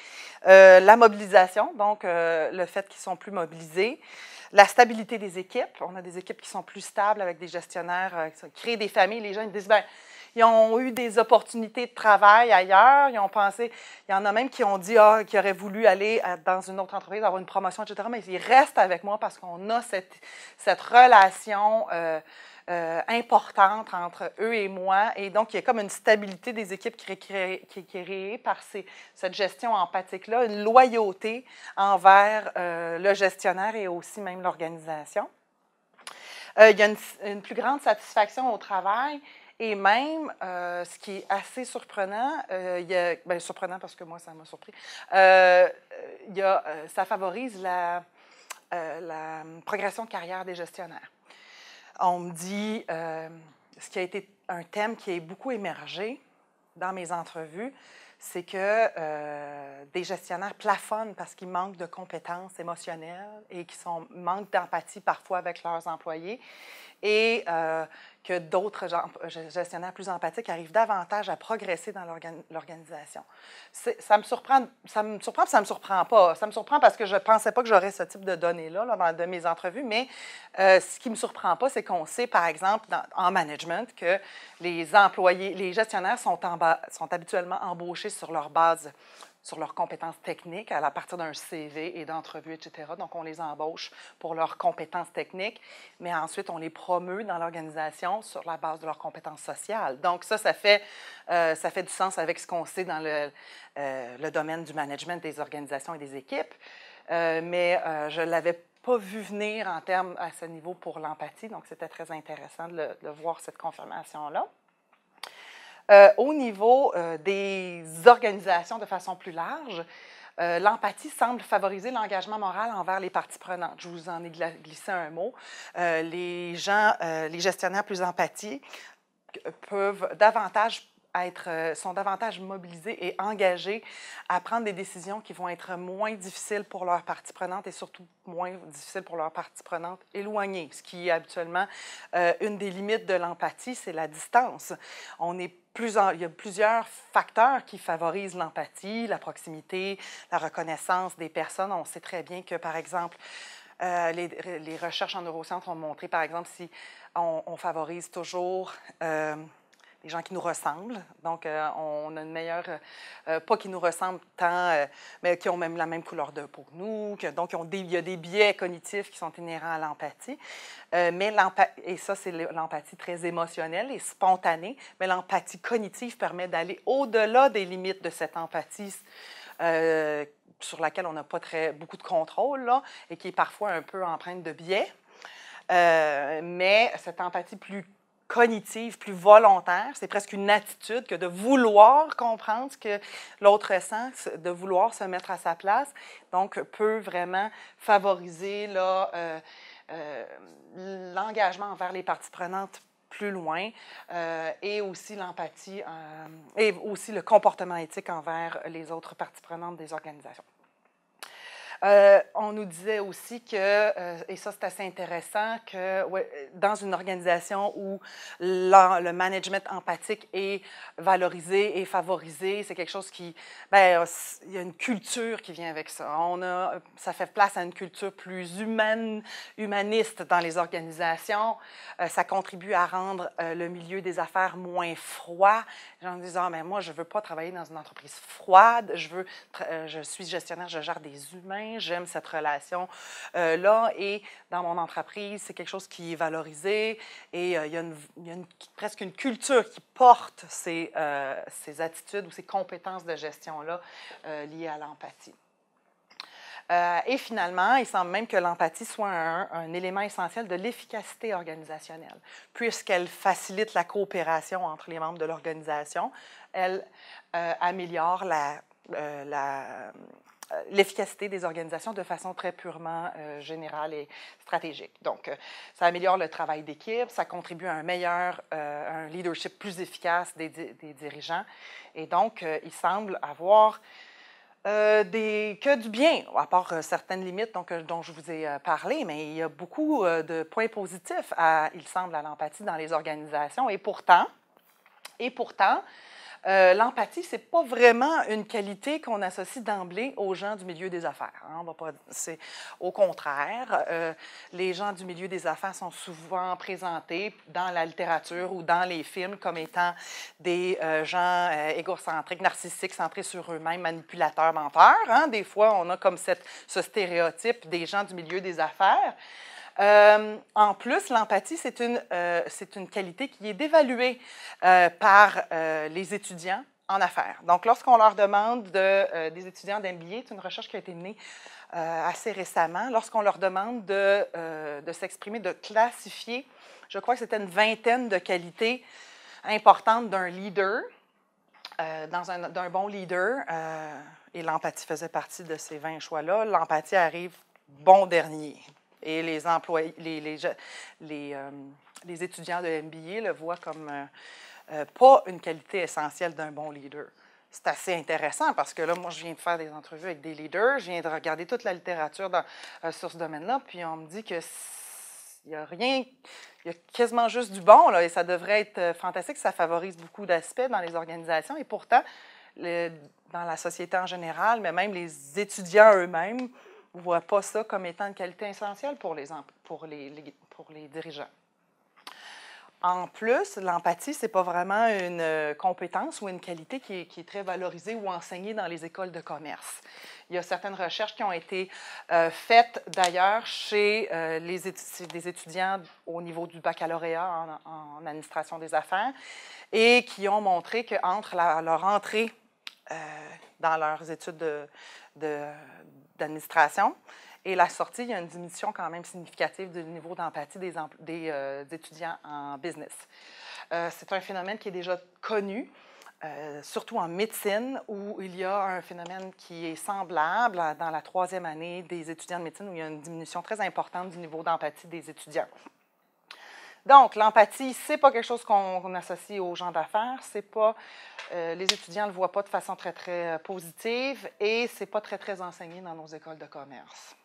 la mobilisation, donc le fait qu'ils sont plus mobilisés, la stabilité des équipes. On a des équipes qui sont plus stables avec des gestionnaires qui créent des familles. Les gens ils disent, bien, ils ont eu des opportunités de travail ailleurs, ils ont pensé, il y en a même qui ont dit qu'ils auraient voulu aller dans une autre entreprise, avoir une promotion, etc., mais ils restent avec moi parce qu'on a cette relation importante entre eux et moi. Et donc, il y a comme une stabilité des équipes qui est créée par cette gestion empathique-là, une loyauté envers le gestionnaire et aussi même l'organisation. Il y a une plus grande satisfaction au travail. Et même, ce qui est assez surprenant, surprenant parce que moi, ça m'a surpris, ça favorise la progression de carrière des gestionnaires. On me dit, ce qui a été un thème qui est beaucoup émergé dans mes entrevues, c'est que des gestionnaires plafonnent parce qu'ils manquent de compétences émotionnelles et qu'ils manquent d'empathie parfois avec leurs employés. Et que d'autres gestionnaires plus empathiques arrivent davantage à progresser dans l'organisation. Ça me surprend, puis ça me surprend pas. Ça me surprend parce que je ne pensais pas que j'aurais ce type de données-là dans mes entrevues, mais ce qui ne me surprend pas, c'est qu'on sait, par exemple, en management, que les gestionnaires sont habituellement embauchés sur leur base, sur leurs compétences techniques à partir d'un CV et d'entrevues, etc. Donc, on les embauche pour leurs compétences techniques, mais ensuite, on les promeut dans l'organisation sur la base de leurs compétences sociales. Donc, ça fait du sens avec ce qu'on sait dans le domaine du management des organisations et des équipes, mais je ne l'avais pas vu venir en termes à ce niveau pour l'empathie, donc c'était très intéressant de voir cette confirmation-là. Au niveau des organisations de façon plus large, l'empathie semble favoriser l'engagement moral envers les parties prenantes. Je vous en ai glissé un mot. Les gestionnaires plus empathiques sont davantage mobilisés et engagés à prendre des décisions qui vont être moins difficiles pour leurs parties prenantes et surtout moins difficiles pour leurs parties prenantes éloignées. Ce qui est habituellement une des limites de l'empathie, c'est la distance. Il y a plusieurs facteurs qui favorisent l'empathie, la proximité, la reconnaissance des personnes. On sait très bien que, par exemple, les recherches en neurosciences ont montré, par exemple, si on favorise toujours les gens qui nous ressemblent. Donc, on a une meilleure... pas qui nous ressemblent tant, mais qui ont même la même couleur de peau que nous. Donc, il y a des biais cognitifs qui sont inhérents à l'empathie. Et ça, c'est l'empathie très émotionnelle et spontanée. Mais l'empathie cognitive permet d'aller au-delà des limites de cette empathie sur laquelle on n'a pas beaucoup de contrôle, là, et qui est parfois un peu empreinte de biais. Mais cette empathie plus cognitive, plus volontaire, c'est presque une attitude que de vouloir comprendre ce que l'autre ressent, de vouloir se mettre à sa place, donc peut vraiment favoriser l'engagement envers les parties prenantes plus loin et aussi l'empathie et aussi le comportement éthique envers les autres parties prenantes des organisations. On nous disait aussi que, et ça c'est assez intéressant, que ouais, dans une organisation où le management empathique est valorisé et favorisé, c'est quelque chose qui, bien, il y a une culture qui vient avec ça. Ça fait place à une culture plus humaniste dans les organisations. Ça contribue à rendre le milieu des affaires moins froid. Les gens disent, ah, mais moi, je ne veux pas travailler dans une entreprise froide, je suis gestionnaire, je gère des humains, j'aime cette relation-là, et dans mon entreprise, c'est quelque chose qui est valorisé, et il y a, presque une culture qui porte ces attitudes ou ces compétences de gestion-là liées à l'empathie. Et finalement, il semble même que l'empathie soit un élément essentiel de l'efficacité organisationnelle, puisqu'elle facilite la coopération entre les membres de l'organisation. Elle améliore l'efficacité des organisations de façon très purement générale et stratégique. Donc, ça améliore le travail d'équipe, ça contribue à un leadership plus efficace des dirigeants. Et donc, il semble avoir que du bien, à part certaines limites dont je vous ai parlé, mais il y a beaucoup de points positifs, il semble, à l'empathie dans les organisations. Et pourtant, l'empathie, ce n'est pas vraiment une qualité qu'on associe d'emblée aux gens du milieu des affaires. Hein. Au contraire, les gens du milieu des affaires sont souvent présentés dans la littérature ou dans les films comme étant des gens égocentriques, narcissiques, centrés sur eux-mêmes, manipulateurs, menteurs. Hein. Des fois, on a comme ce stéréotype des gens du milieu des affaires. En plus, l'empathie, c'est une qualité qui est dévaluée par les étudiants en affaires. Donc, lorsqu'on leur demande des étudiants d'MBA, c'est une recherche qui a été menée assez récemment, lorsqu'on leur demande de s'exprimer, de classifier, je crois que c'était une vingtaine de qualités importantes d'un leader, d'un bon leader, et l'empathie faisait partie de ces 20 choix-là, l'empathie arrive bon dernier. Et les employés, les étudiants de MBA le voient comme pas une qualité essentielle d'un bon leader. C'est assez intéressant parce que là, moi, je viens de faire des entrevues avec des leaders, je viens de regarder toute la littérature sur ce domaine-là, puis on me dit que il n'y a rien, il y a quasiment juste du bon, là, et ça devrait être fantastique, ça favorise beaucoup d'aspects dans les organisations, et pourtant, dans la société en général, mais même les étudiants eux-mêmes, ne voient pas ça comme étant une qualité essentielle pour les dirigeants. En plus, l'empathie, ce n'est pas vraiment une compétence ou une qualité qui est très valorisée ou enseignée dans les écoles de commerce. Il y a certaines recherches qui ont été faites d'ailleurs chez des étudiants au niveau du baccalauréat en administration des affaires et qui ont montré qu'entre leur entrée dans leurs études d'administration et la sortie, il y a une diminution quand même significative du niveau d'empathie des étudiants en business. C'est un phénomène qui est déjà connu, surtout en médecine, où il y a un phénomène qui est semblable dans la 3e année des étudiants de médecine, où il y a une diminution très importante du niveau d'empathie des étudiants. Donc, l'empathie, ce n'est pas quelque chose qu'on associe aux gens d'affaires, les étudiants ne le voient pas de façon très, très positive et ce n'est pas très, très enseigné dans nos écoles de commerce.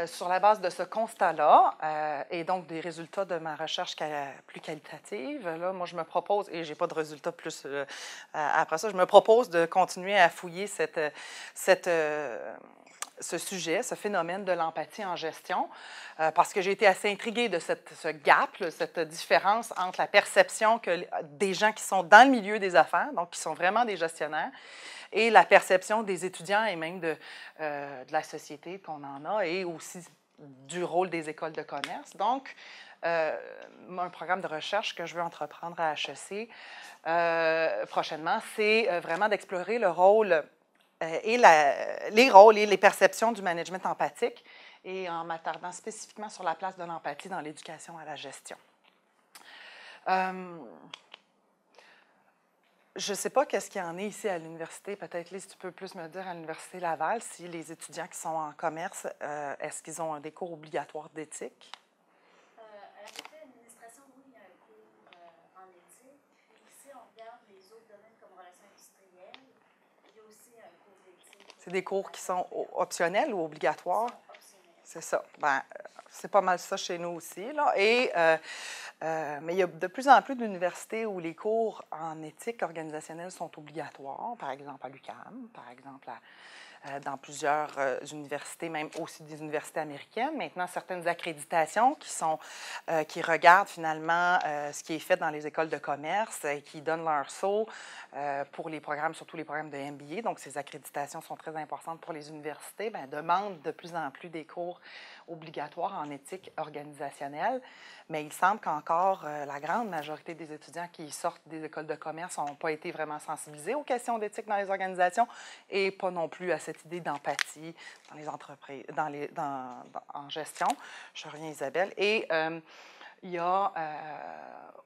Sur la base de ce constat-là et donc des résultats de ma recherche plus qualitative, là, moi, je me propose, et je n'ai pas de résultats plus après ça, je me propose de continuer à fouiller ce sujet, ce phénomène de l'empathie en gestion, parce que j'ai été assez intriguée de ce gap, cette différence entre la perception des gens qui sont dans le milieu des affaires, donc qui sont vraiment des gestionnaires, et la perception des étudiants et même de la société qu'on en a, et aussi du rôle des écoles de commerce. Donc, un programme de recherche que je veux entreprendre à HEC prochainement, c'est vraiment d'explorer le rôle les rôles et les perceptions du management empathique, et en m'attardant spécifiquement sur la place de l'empathie dans l'éducation à la gestion. Je ne sais pas qu'est-ce qu'il y en est ici à l'université. Peut-être, Lise, tu peux plus me dire à l'Université Laval, si les étudiants qui sont en commerce, est-ce qu'ils ont des cours obligatoires d'éthique? À la faculté d'administration, oui, il y a un cours en éthique. Ici, on regarde les autres domaines comme relations industrielles. Il y a aussi un cours d'éthique C'est des cours qui sont optionnels ou obligatoires? C'est ça. Ben, c'est pas mal ça chez nous aussi, là. Mais il y a de plus en plus d'universités où les cours en éthique organisationnelle sont obligatoires, par exemple à l'UQAM, par exemple dans plusieurs universités, même aussi des universités américaines. Maintenant, certaines accréditations qui regardent finalement ce qui est fait dans les écoles de commerce et qui donnent leur sceau pour les programmes, surtout les programmes de MBA. Donc, ces accréditations sont très importantes pour les universités. Bien, demandent de plus en plus des cours obligatoires en éthique organisationnelle. Mais il semble qu'encore la grande majorité des étudiants qui sortent des écoles de commerce n'ont pas été vraiment sensibilisés aux questions d'éthique dans les organisations et pas non plus à cette idée d'empathie dans les entreprises, en gestion. Je reviens, Isabelle. Et il y a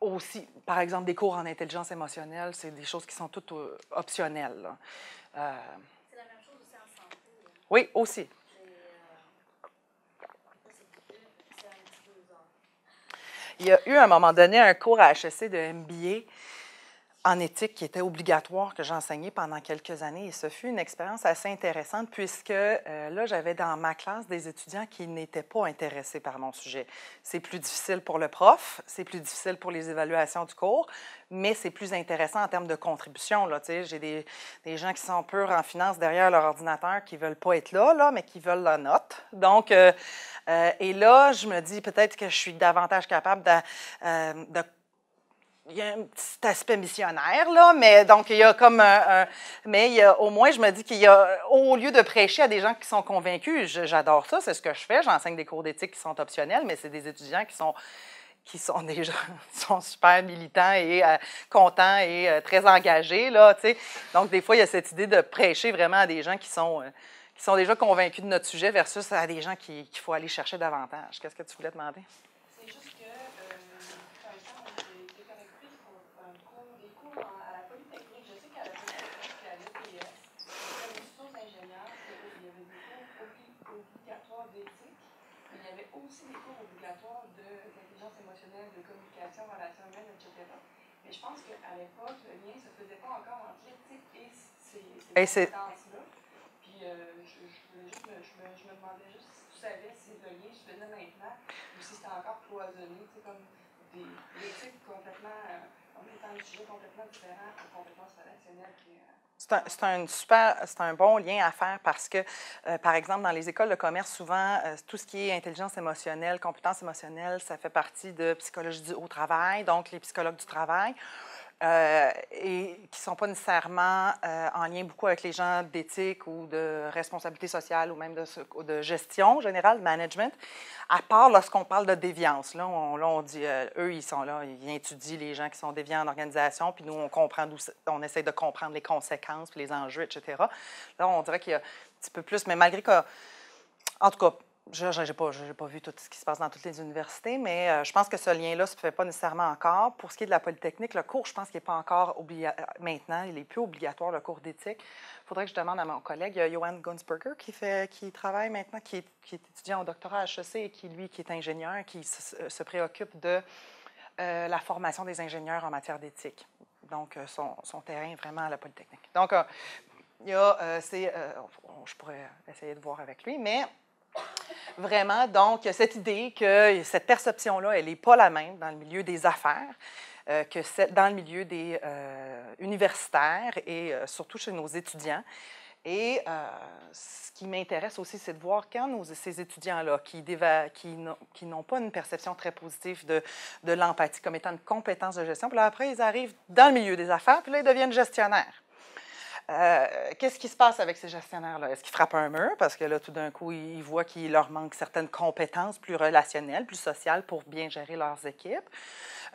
aussi, par exemple, des cours en intelligence émotionnelle, c'est des choses qui sont toutes optionnelles. C'est la même chose aussi en santé. Oui, aussi. Il y a eu à un moment donné un cours à HEC de MBA en éthique qui était obligatoire que j'ai enseigné pendant quelques années et ce fut une expérience assez intéressante puisque là, j'avais dans ma classe des étudiants qui n'étaient pas intéressés par mon sujet. C'est plus difficile pour le prof, c'est plus difficile pour les évaluations du cours, mais c'est plus intéressant en termes de contribution. Là, j'ai des gens qui sont purs en finance derrière leur ordinateur qui ne veulent pas être là, mais qui veulent la note. Donc, et là, je me dis peut-être que je suis davantage capable de il y a un petit aspect missionnaire, là, mais donc il y a comme mais il y a, au moins, je me dis qu'il y a, au lieu de prêcher à des gens qui sont convaincus, j'adore ça, c'est ce que je fais, j'enseigne des cours d'éthique qui sont optionnels, mais c'est des étudiants qui sont des gens qui sont super militants et contents et très engagés, là, tu sais. Donc, des fois, il y a cette idée de prêcher vraiment à des gens qui sont déjà convaincus de notre sujet versus à des gens qu'il faut aller chercher davantage. Qu'est-ce que tu voulais demander? C'est juste que, par exemple, j'ai été correctrice pour des cours à la Polytechnique. Je sais qu'à la Polytechnique et à l'EPS, comme aux ingénieurs, il y avait des cours obligatoires d'éthique, mais il y avait aussi des cours obligatoires d'intelligence émotionnelle, de communication, relations humaines, etc. Mais je pense qu'à l'époque, le lien ne se faisait pas encore entre l'éthique et ces compétences-là. Puis je me demandais juste si tu savais si le lien se faisait maintenant ou si c'était encore cloisonné, tu sais, comme l'éthique complètement, en étant un sujet complètement différent aux compétences relationnelles. C'est un bon lien à faire parce que, par exemple, dans les écoles de commerce, souvent, tout ce qui est intelligence émotionnelle, compétences émotionnelles, ça fait partie de psychologie au travail, donc les psychologues du travail. Et qui ne sont pas nécessairement en lien beaucoup avec les gens d'éthique ou de responsabilité sociale ou même de gestion générale, de management, à part lorsqu'on parle de déviance. Là, on dit, eux, ils sont là, ils étudient les gens qui sont déviants en organisation, puis nous, on essaie de comprendre les conséquences, puis les enjeux, etc. Là, on dirait qu'il y a un petit peu plus, mais malgré que, en tout cas, je n'ai pas vu tout ce qui se passe dans toutes les universités, mais je pense que ce lien-là ne se fait pas nécessairement encore. Pour ce qui est de la Polytechnique, le cours, je pense qu'il n'est pas encore maintenant, il n'est plus obligatoire, le cours d'éthique. Il faudrait que je demande à mon collègue, Johan Gunsberger, qui travaille maintenant, qui est étudiant au doctorat à HEC et qui est ingénieur, qui se préoccupe de la formation des ingénieurs en matière d'éthique. Donc, son terrain est vraiment à la Polytechnique. Donc, il y a, je pourrais essayer de voir avec lui, mais vraiment, donc, cette idée que cette perception-là, elle n'est pas la même dans le milieu des affaires que dans le milieu des universitaires et surtout chez nos étudiants. Et ce qui m'intéresse aussi, c'est de voir quand ces étudiants-là qui n'ont pas une perception très positive de l'empathie comme étant une compétence de gestion, puis là, après, ils arrivent dans le milieu des affaires, puis là, ils deviennent gestionnaires. Qu'est-ce qui se passe avec ces gestionnaires-là? Est-ce qu'ils frappent un mur? Parce que là, tout d'un coup, ils voient qu'il leur manque certaines compétences plus relationnelles, plus sociales pour bien gérer leurs équipes.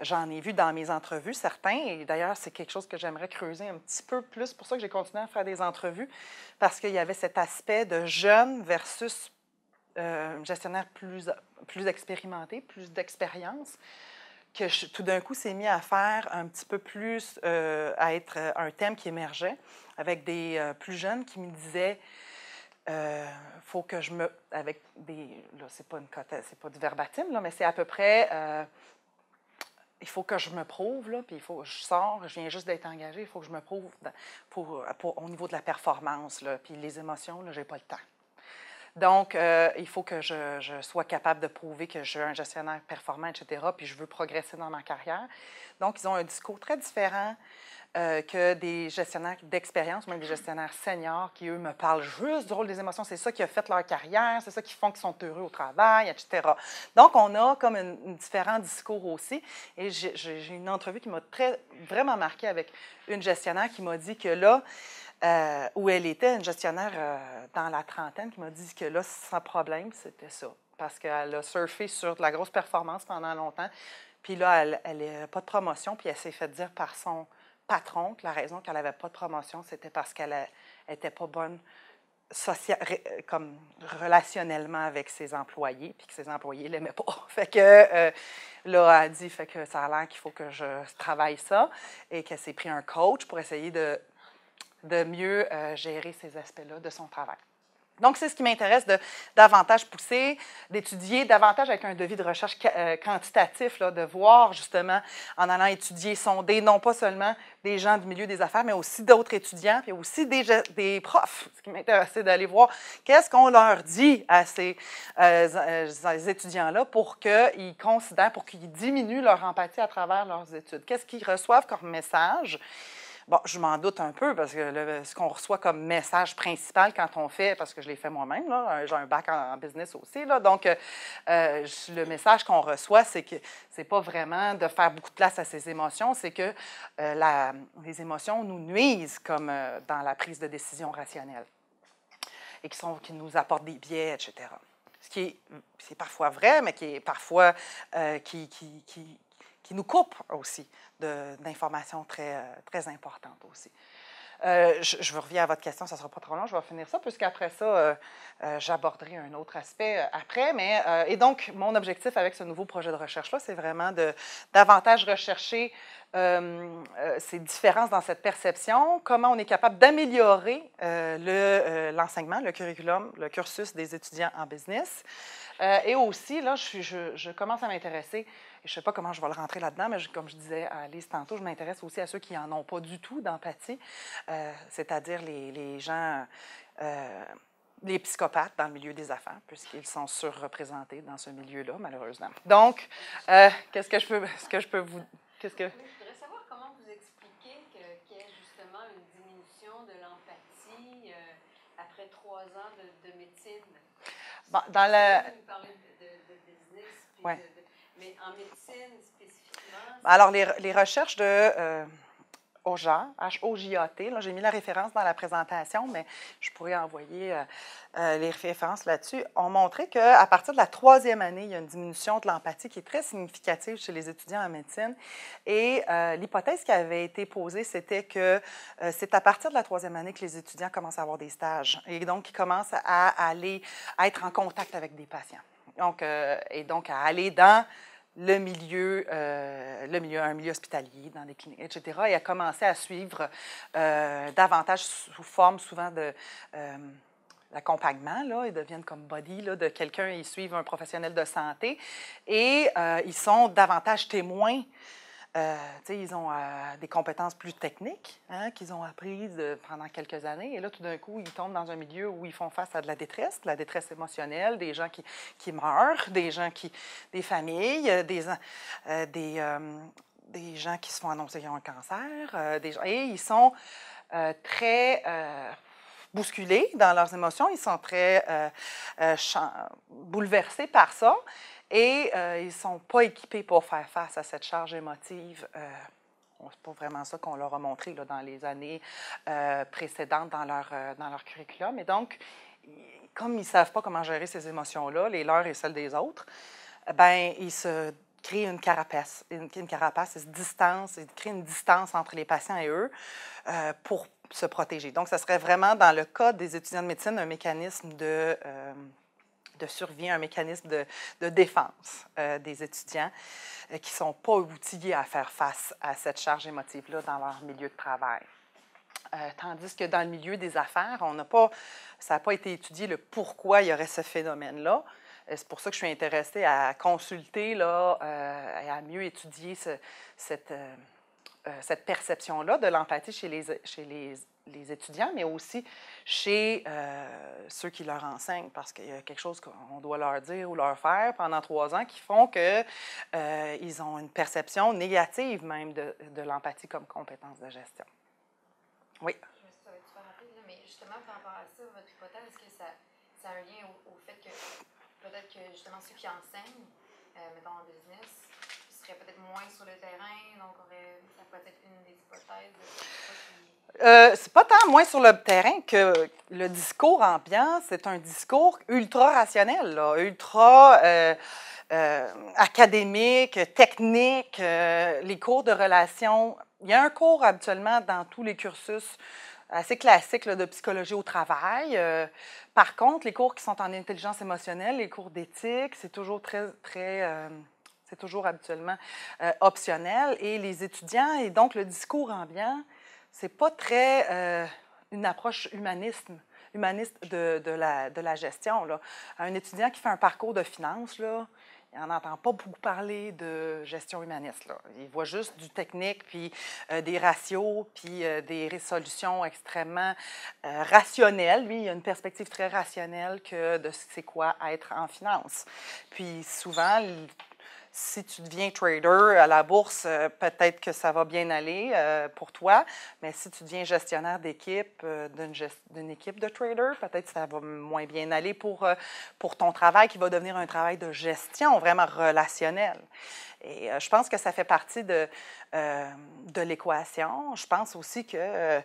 J'en ai vu dans mes entrevues certains, et d'ailleurs, c'est quelque chose que j'aimerais creuser un petit peu plus. C'est pour ça que j'ai continué à faire des entrevues, parce qu'il y avait cet aspect de jeune versus gestionnaire plus expérimenté, plus d'expérience, que tout d'un coup s'est mis à faire un petit peu plus, à être un thème qui émergeait, avec des plus jeunes qui me disaient faut que je me. Avec des. Là, c'est pas du verbatim, là, mais c'est à peu près. il faut que je me prouve, là, puis il faut que je sors, je viens juste d'être engagée, il faut que je me prouve au niveau de la performance, là, puis les émotions, là, je n'ai pas le temps. Donc, il faut que je sois capable de prouver que je suis un gestionnaire performant, etc., puis je veux progresser dans ma carrière. Donc, ils ont un discours très différent que des gestionnaires d'expérience, même des gestionnaires seniors qui, eux, me parlent juste du rôle des émotions. C'est ça qui a fait leur carrière, c'est ça qui font qu'ils sont heureux au travail, etc. Donc, on a comme un différent discours aussi. Et j'ai une entrevue qui m'a vraiment marquée avec une gestionnaire qui m'a dit que là, où elle était, une gestionnaire dans la trentaine, qui m'a dit que là, son problème, c'était ça. Parce qu'elle a surfé sur de la grosse performance pendant longtemps. Puis là, elle n'a pas de promotion, puis elle s'est fait dire par son patron que la raison qu'elle n'avait pas de promotion, c'était parce qu'elle n'était pas bonne comme relationnellement avec ses employés, puis que ses employés ne l'aimaient pas. Fait que là, elle dit fait que ça a l'air qu'il faut que je travaille ça, et qu'elle s'est pris un coach pour essayer de mieux gérer ces aspects-là de son travail. Donc, c'est ce qui m'intéresse de davantage pousser, d'étudier davantage avec un devis de recherche quantitatif, là, de voir justement, en allant étudier, sonder, non pas seulement des gens du milieu des affaires, mais aussi d'autres étudiants, puis aussi des profs. Ce qui m'intéresse, c'est d'aller voir qu'est-ce qu'on leur dit à ces étudiants-là pour qu'ils considèrent, pour qu'ils diminuent leur empathie à travers leurs études. Qu'est-ce qu'ils reçoivent comme message? Bon, je m'en doute un peu parce que ce qu'on reçoit comme message principal quand on fait, parce que je l'ai fait moi-même, là, j'ai un bac en business aussi, là, donc le message qu'on reçoit, c'est que c'est pas vraiment de faire beaucoup de place à ses émotions, c'est que les émotions nous nuisent comme dans la prise de décision rationnelle et qui nous apportent des biais, etc. Ce qui c'est parfois vrai, mais qui est parfois qui nous coupe aussi d'informations très importantes aussi. Je reviens à votre question, ça ne sera pas trop long, je vais finir ça, puisqu'après ça, j'aborderai un autre aspect après. Et donc, mon objectif avec ce nouveau projet de recherche-là, c'est vraiment de davantage rechercher ces différences dans cette perception, comment on est capable d'améliorer l'enseignement, le curriculum, le cursus des étudiants en business. Et aussi, là, je commence à m'intéresser, et je ne sais pas comment je vais le rentrer là-dedans, mais comme je disais à Lise tantôt, je m'intéresse aussi à ceux qui n'en ont pas du tout d'empathie, c'est-à-dire les gens, les psychopathes dans le milieu des affaires, puisqu'ils sont surreprésentés dans ce milieu-là, malheureusement. Donc, qu'est-ce que je peux vous... Je voudrais savoir comment vous expliquez qu'il y ait justement une diminution de l'empathie après 3 ans de médecine. Bon, dans la... Vous parlez de business, puis ouais. Mais en médecine spécifiquement... Alors, les recherches de OJAT, H-O-J-A-T, là, j'ai mis la référence dans la présentation, mais je pourrais envoyer les références là-dessus, ont montré qu'à partir de la 3e année, il y a une diminution de l'empathie qui est très significative chez les étudiants en médecine. Et l'hypothèse qui avait été posée, c'était que c'est à partir de la 3e année que les étudiants commencent à avoir des stages et donc ils commencent à être en contact avec des patients. Donc, et donc, à aller dans un milieu hospitalier, dans des cliniques, etc., et a commencé à suivre davantage sous forme souvent de l'accompagnement. Là, ils deviennent comme buddy là, de quelqu'un, ils suivent un professionnel de santé et ils sont davantage témoins. Ils ont des compétences plus techniques qu'ils ont apprises pendant quelques années. Et là, tout d'un coup, ils tombent dans un milieu où ils font face à de la détresse émotionnelle, des gens qui meurent, des familles, des gens qui se font annoncer qu'ils ont un cancer. Et ils sont très bousculés dans leurs émotions. Ils sont très bouleversés par ça. Et ils ne sont pas équipés pour faire face à cette charge émotive. C'est pas vraiment ça qu'on leur a montré là, dans les années précédentes dans leur curriculum. Et donc, comme ils ne savent pas comment gérer ces émotions-là, les leurs et celles des autres, ben ils se créent une carapace. Ils se distancent, ils créent une distance entre les patients et eux pour se protéger. Donc, ça serait vraiment, dans le cas des étudiants de médecine, un mécanisme de survie, un mécanisme de défense des étudiants qui ne sont pas outillés à faire face à cette charge émotive-là dans leur milieu de travail. Tandis que dans le milieu des affaires, ça n'a pas été étudié le pourquoi il y aurait ce phénomène-là. c'est pour ça que je suis intéressée à consulter là, et à mieux étudier cette perception-là de l'empathie chez les étudiants, mais aussi chez ceux qui leur enseignent, parce qu'il y a quelque chose qu'on doit leur dire ou leur faire pendant 3 ans qui font qu'ils ont une perception négative même de l'empathie comme compétence de gestion. Oui. Je me suis, ça va être super rapide, là, mais justement, par rapport à ça, votre hypothèse, est-ce que ça a un lien au fait que peut-être que justement ceux qui enseignent, mettons en business, seraient peut-être moins sur le terrain, donc ça pourrait être une des hypothèses. C'est pas tant moins sur le terrain que le discours ambiant, c'est un discours ultra rationnel, là, ultra académique, technique, les cours de relations. Il y a un cours habituellement dans tous les cursus assez classiques là, de psychologie au travail. Par contre, les cours qui sont en intelligence émotionnelle, les cours d'éthique, c'est toujours c'est toujours habituellement optionnel. Et les étudiants, et donc le discours ambiant, c'est pas très une approche humaniste de la gestion. Là. Un étudiant qui fait un parcours de finance, là, il n'en entend pas beaucoup parler de gestion humaniste. Là. Il voit juste du technique, puis des ratios, puis des solutions extrêmement rationnelles. Lui, il a une perspective très rationnelle que de c'est quoi être en finance. Puis souvent, si tu deviens trader à la bourse, peut-être que ça va bien aller pour toi, mais si tu deviens gestionnaire d'équipe, d'une équipe de traders, peut-être que ça va moins bien aller pour ton travail qui va devenir un travail de gestion vraiment relationnel. Et je pense que ça fait partie de l'équation. Je pense aussi que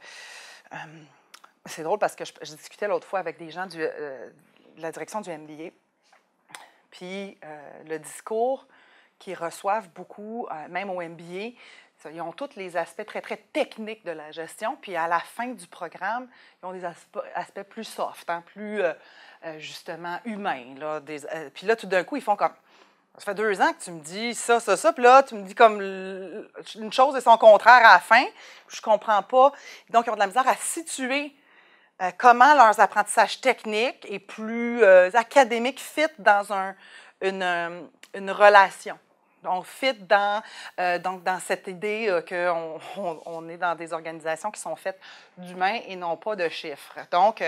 c'est drôle parce que je discutais l'autre fois avec des gens de la direction du MBA, puis le discours qui reçoivent beaucoup, même au MBA, ils ont tous les aspects très, très techniques de la gestion. Puis à la fin du programme, ils ont des aspects plus soft, hein, plus justement humains. Là, puis là, tout d'un coup, ils font comme... Ça fait 2 ans que tu me dis ça, puis là, tu me dis comme une chose et son contraire à la fin. Je ne comprends pas. Donc, ils ont de la misère à situer comment leurs apprentissages techniques et plus académiques fit dans une relation. On fit dans cette idée qu'on est dans des organisations qui sont faites d'humains et non pas de chiffres. Donc,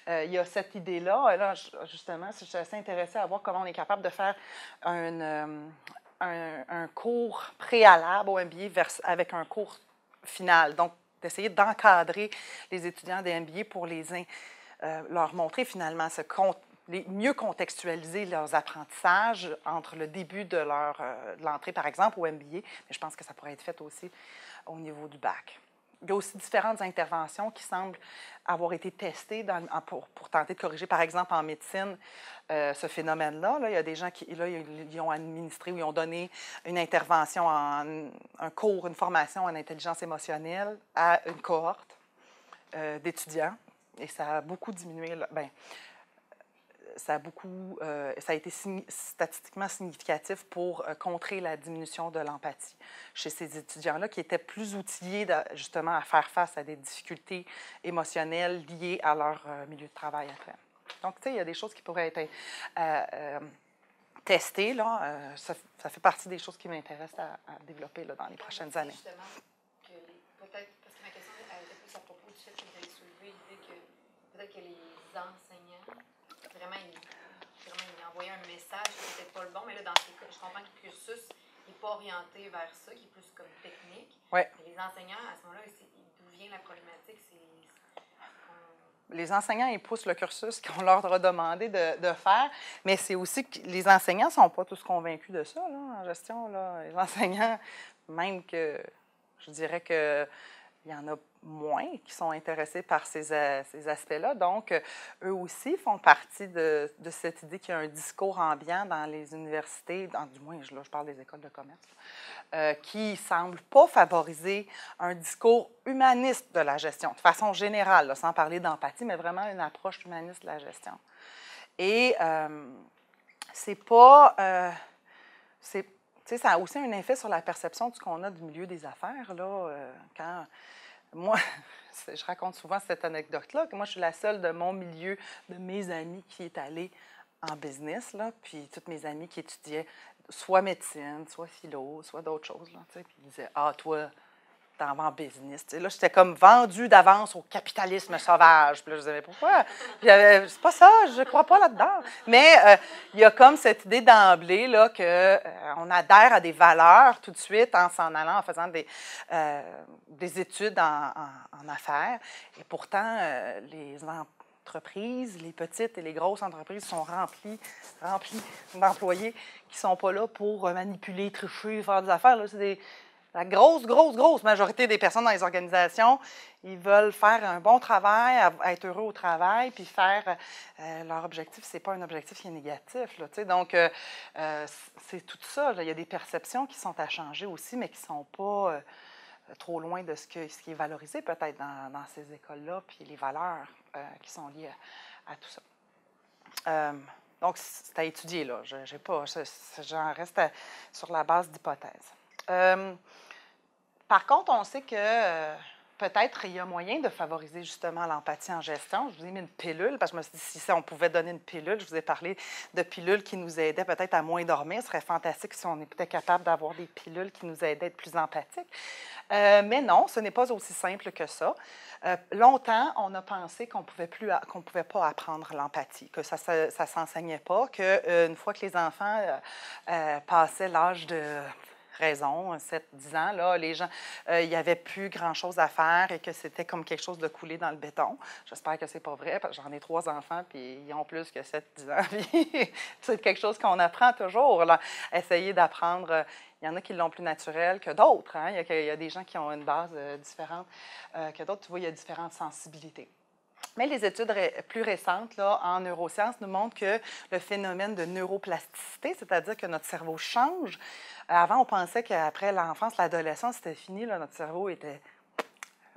il y a cette idée-là. Là, justement, je suis assez intéressée à voir comment on est capable de faire un cours préalable au MBA avec un cours final. Donc, d'essayer d'encadrer les étudiants des MBA pour leur montrer finalement mieux contextualiser leurs apprentissages entre le début de l'entrée, par exemple, au MBA, mais je pense que ça pourrait être fait aussi au niveau du bac. Il y a aussi différentes interventions qui semblent avoir été testées pour tenter de corriger, par exemple, en médecine, ce phénomène-là. Là, il y a des gens qui ils ont administré ou ils ont donné une intervention, un cours, une formation en intelligence émotionnelle à une cohorte d'étudiants. Et ça a beaucoup diminué... ça a été statistiquement significatif pour contrer la diminution de l'empathie chez ces étudiants-là qui étaient plus outillés justement à faire face à des difficultés émotionnelles liées à leur milieu de travail après. Donc, tu sais, il y a des choses qui pourraient être testées. Là, ça fait partie des choses qui m'intéressent à développer là, dans les prochaines années. Justement, peut-être, parce que ma question était plus à propos du fait que vous avez soulevé l'idée que peut-être que les enseignants vraiment, il envoyait un message qui n'était pas le bon, mais là, dans ces cas, je comprends que le cursus n'est pas orienté vers ça, qui est plus comme technique. Ouais. Mais les enseignants, à ce moment-là, d'où vient la problématique? Les enseignants, ils poussent le cursus qu'on leur a demandé de faire, mais c'est aussi que les enseignants ne sont pas tous convaincus de ça, là, en gestion. Là. Les enseignants, même que je dirais que il y en a moins qui sont intéressés par ces aspects-là. Donc, eux aussi font partie de cette idée qu'il y a un discours ambiant dans les universités, du moins, là, je parle des écoles de commerce, qui ne semble pas favoriser un discours humaniste de la gestion, de façon générale, là, sans parler d'empathie, mais vraiment une approche humaniste de la gestion. Et c'est pas... tu sais, ça a aussi un effet sur la perception qu'on a du milieu des affaires, là, quand... Moi, je raconte souvent cette anecdote-là, que moi, je suis la seule de mon milieu, de mes amis, qui est allée en business, là, puis toutes mes amies qui étudiaient soit médecine, soit philo, soit d'autres choses, là, tu sais, puis ils disaient « Ah, toi, t'en vas en business. » Tu sais, là, j'étais comme vendue d'avance au capitalisme sauvage. Puis là, je disais, mais pourquoi? Puis, c'est pas ça, je crois pas là-dedans. Mais il y a comme cette idée d'emblée là, qu'on adhère à des valeurs tout de suite en s'en allant, en faisant des études en affaires. Et pourtant, les entreprises, les petites et les grosses entreprises sont remplies d'employés qui ne sont pas là pour manipuler, tricher, faire des affaires. Là, c'est la grosse majorité des personnes dans les organisations, ils veulent faire un bon travail, être heureux au travail, puis faire leur objectif, c'est pas un objectif qui est négatif. Là, donc, c'est tout ça. Là. Il y a des perceptions qui sont à changer aussi, mais qui ne sont pas trop loin de ce qui est valorisé peut-être dans ces écoles-là, puis les valeurs qui sont liées à tout ça. Donc, c'est à étudier, là. J'en reste sur la base d'hypothèses. Par contre, on sait que peut-être il y a moyen de favoriser justement l'empathie en gestion. Je vous ai mis une pilule, parce que je me suis dit, si on pouvait donner une pilule, je vous ai parlé de pilules qui nous aidaient peut-être à moins dormir. Ce serait fantastique si on était capable d'avoir des pilules qui nous aidaient à être plus empathiques. Mais non, ce n'est pas aussi simple que ça. Longtemps, on a pensé qu'on ne pouvait pas apprendre l'empathie, que ça ne s'enseignait pas, qu'une fois que les enfants passaient l'âge de raison, 7-10 ans, là, les gens, il n'y avait plus grand-chose à faire et que c'était comme quelque chose de coulé dans le béton. J'espère que c'est pas vrai, parce que j'en ai 3 enfants, puis ils ont plus que 7-10 ans. C'est quelque chose qu'on apprend toujours, là. Essayer d'apprendre. Il y en a qui l'ont plus naturel que d'autres. Hein? Il y a des gens qui ont une base différente que d'autres. Tu vois, il y a différentes sensibilités. Mais les études plus récentes là, en neurosciences nous montrent que le phénomène de neuroplasticité, c'est-à-dire que notre cerveau change. Avant, on pensait qu'après l'enfance, l'adolescence, c'était fini. Là, notre cerveau était...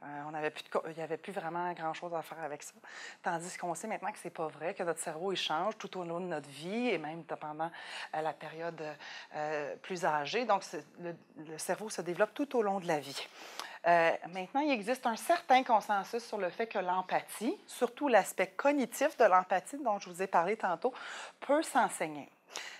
il n'y avait plus vraiment grand-chose à faire avec ça. Tandis qu'on sait maintenant que ce n'est pas vrai, que notre cerveau il change tout au long de notre vie et même pendant la période plus âgée. Donc, le cerveau se développe tout au long de la vie. Maintenant, il existe un certain consensus sur le fait que l'empathie, surtout l'aspect cognitif de l'empathie dont je vous ai parlé tantôt, peut s'enseigner.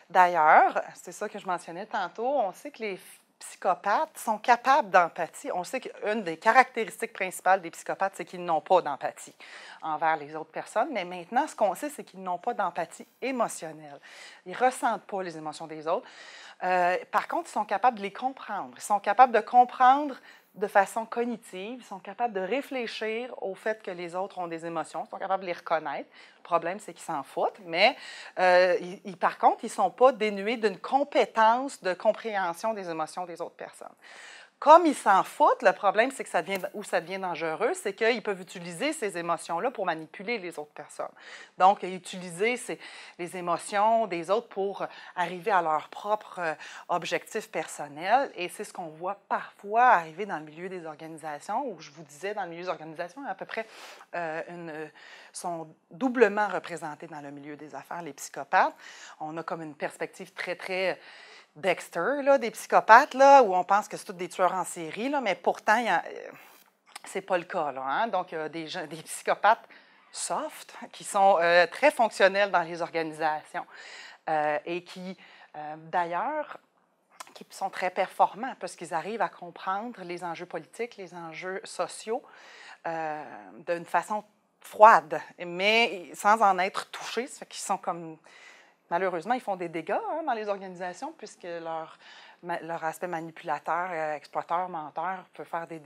D'ailleurs, c'est ça que je mentionnais tantôt, on sait que les psychopathes sont capables d'empathie. On sait qu'une des caractéristiques principales des psychopathes, c'est qu'ils n'ont pas d'empathie envers les autres personnes. Mais maintenant, ce qu'on sait, c'est qu'ils n'ont pas d'empathie émotionnelle. Ils ne ressentent pas les émotions des autres. Par contre, ils sont capables de les comprendre. Ils sont capables de comprendre de façon cognitive, ils sont capables de réfléchir au fait que les autres ont des émotions, ils sont capables de les reconnaître. Le problème, c'est qu'ils s'en foutent, mais par contre, ils ne sont pas dénués d'une compétence de compréhension des émotions des autres personnes. Comme ils s'en foutent, le problème, c'est que ça devient dangereux, c'est qu'ils peuvent utiliser ces émotions-là pour manipuler les autres personnes. Donc, utiliser les émotions des autres pour arriver à leur propre objectif personnel. Et c'est ce qu'on voit parfois arriver dans le milieu des organisations, où je vous disais, dans le milieu des organisations, à peu près sont doublement représentés dans le milieu des affaires, les psychopathes. On a comme une perspective très Dexter, là, des psychopathes, là, où on pense que c'est tous des tueurs en série, là, mais pourtant, c'est pas le cas. Là, hein? Donc, il y a des psychopathes soft qui sont très fonctionnels dans les organisations et qui, d'ailleurs, qui sont très performants parce qu'ils arrivent à comprendre les enjeux politiques, les enjeux sociaux d'une façon froide, mais sans en être touchés. Ça fait qu'ils sont comme... Malheureusement, ils font des dégâts dans les organisations puisque leur aspect manipulateur, exploiteur, menteur peut faire des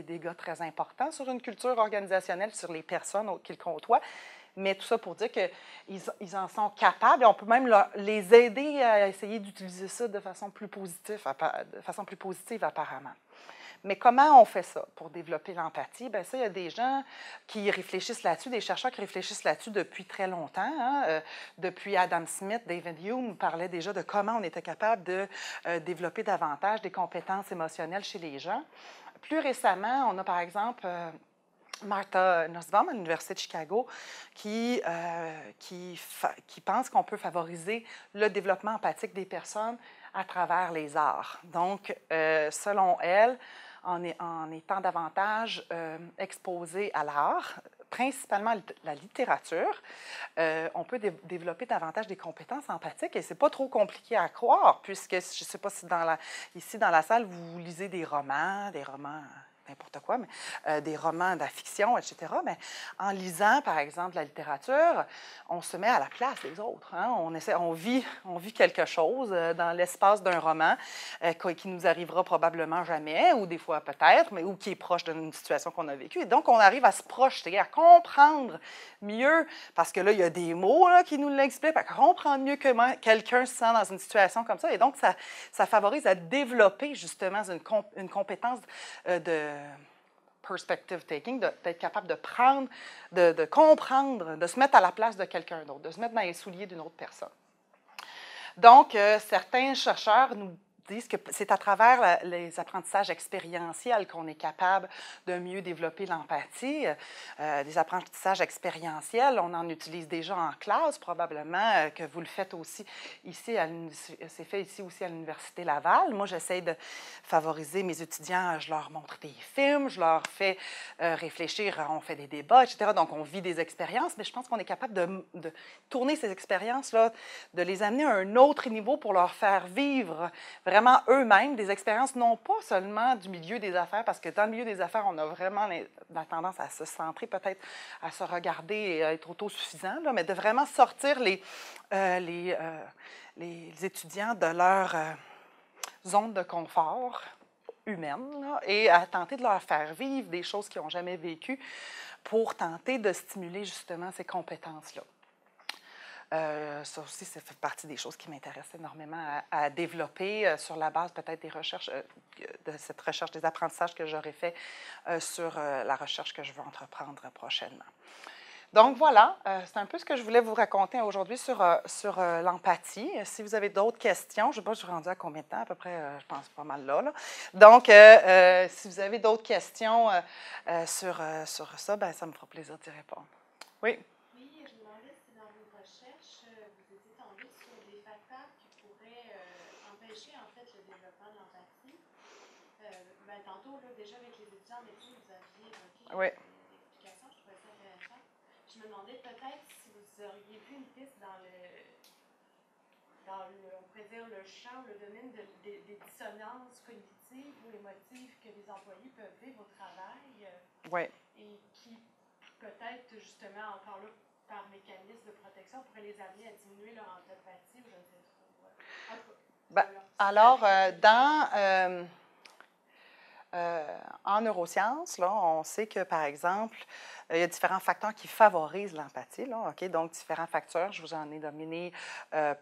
dégâts très importants sur une culture organisationnelle, sur les personnes qu'ils côtoient. Mais tout ça pour dire qu'ils en sont capables et on peut même les aider à essayer d'utiliser ça de façon plus positive apparemment. Mais comment on fait ça pour développer l'empathie? Bien, ça, il y a des gens qui réfléchissent là-dessus, des chercheurs qui réfléchissent là-dessus depuis très longtemps. Hein. Depuis Adam Smith, David Hume parlait déjà de comment on était capable de développer davantage des compétences émotionnelles chez les gens. Plus récemment, on a par exemple Martha Nussbaum à l'Université de Chicago qui pense qu'on peut favoriser le développement empathique des personnes à travers les arts. Donc, selon elle, en étant davantage exposé à l'art, principalement la littérature, on peut développer davantage des compétences empathiques et c'est pas trop compliqué à croire, puisque je ne sais pas si ici dans la salle, vous lisez des romans, n'importe quoi, mais des romans de la fiction, etc. Mais en lisant, par exemple, la littérature, on se met à la place des autres. Hein? On vit quelque chose dans l'espace d'un roman qui nous arrivera probablement jamais, ou des fois peut-être, ou qui est proche d'une situation qu'on a vécue. Et donc, on arrive à se projeter, à comprendre mieux, parce que là, il y a des mots là, qui nous l'expliquent, à comprendre mieux comment quelqu'un se sent dans une situation comme ça. Et donc, ça favorise à développer justement une compétence de perspective taking, d'être capable de prendre, de comprendre, de se mettre à la place de quelqu'un d'autre, de se mettre dans les souliers d'une autre personne. Donc, certains chercheurs nous disent que c'est à travers les apprentissages expérientiels qu'on est capable de mieux développer l'empathie. Des apprentissages expérientiels, on en utilise déjà en classe, probablement, que vous le faites aussi ici, c'est fait ici aussi à l'Université Laval. Moi, j'essaie de favoriser mes étudiants, je leur montre des films, je leur fais réfléchir, on fait des débats, etc. Donc, on vit des expériences, mais je pense qu'on est capable de tourner ces expériences-là, de les amener à un autre niveau pour leur faire vivre vraiment eux-mêmes des expériences, non pas seulement du milieu des affaires, parce que dans le milieu des affaires, on a vraiment la tendance à se centrer, peut-être à se regarder et à être autosuffisant, là, mais de vraiment sortir les étudiants de leur zone de confort humaine là, et à tenter de leur faire vivre des choses qu'ils n'ont jamais vécues pour tenter de stimuler justement ces compétences-là. Ça aussi, ça fait partie des choses qui m'intéressent énormément à développer sur la base peut-être des recherches, de cette recherche des apprentissages que j'aurais fait sur la recherche que je veux entreprendre prochainement. Donc voilà, c'est un peu ce que je voulais vous raconter aujourd'hui sur l'empathie. Si vous avez d'autres questions, je ne sais pas, je suis rendue à combien de temps, à peu près, je pense pas mal là. Donc, si vous avez d'autres questions sur ça, ben, ça me fera plaisir d'y répondre. Oui? Tantôt, là, déjà avec les étudiants en médecine, vous aviez évoqué oui. l'explication, je trouvais ça intéressant. Je me demandais peut-être si vous auriez vu une piste dans on pourrait dire, le champ, le domaine des dissonances cognitives ou émotives que les employés peuvent vivre au travail. Oui. Et qui, peut-être, justement, encore là, par mécanisme de protection, pourrait les amener à diminuer leur antipathie ou je ne sais trop. Ben, alors, en neurosciences, là, on sait que, par exemple, il y a différents facteurs qui favorisent l'empathie. Okay? Donc, différents facteurs, je vous en ai nominé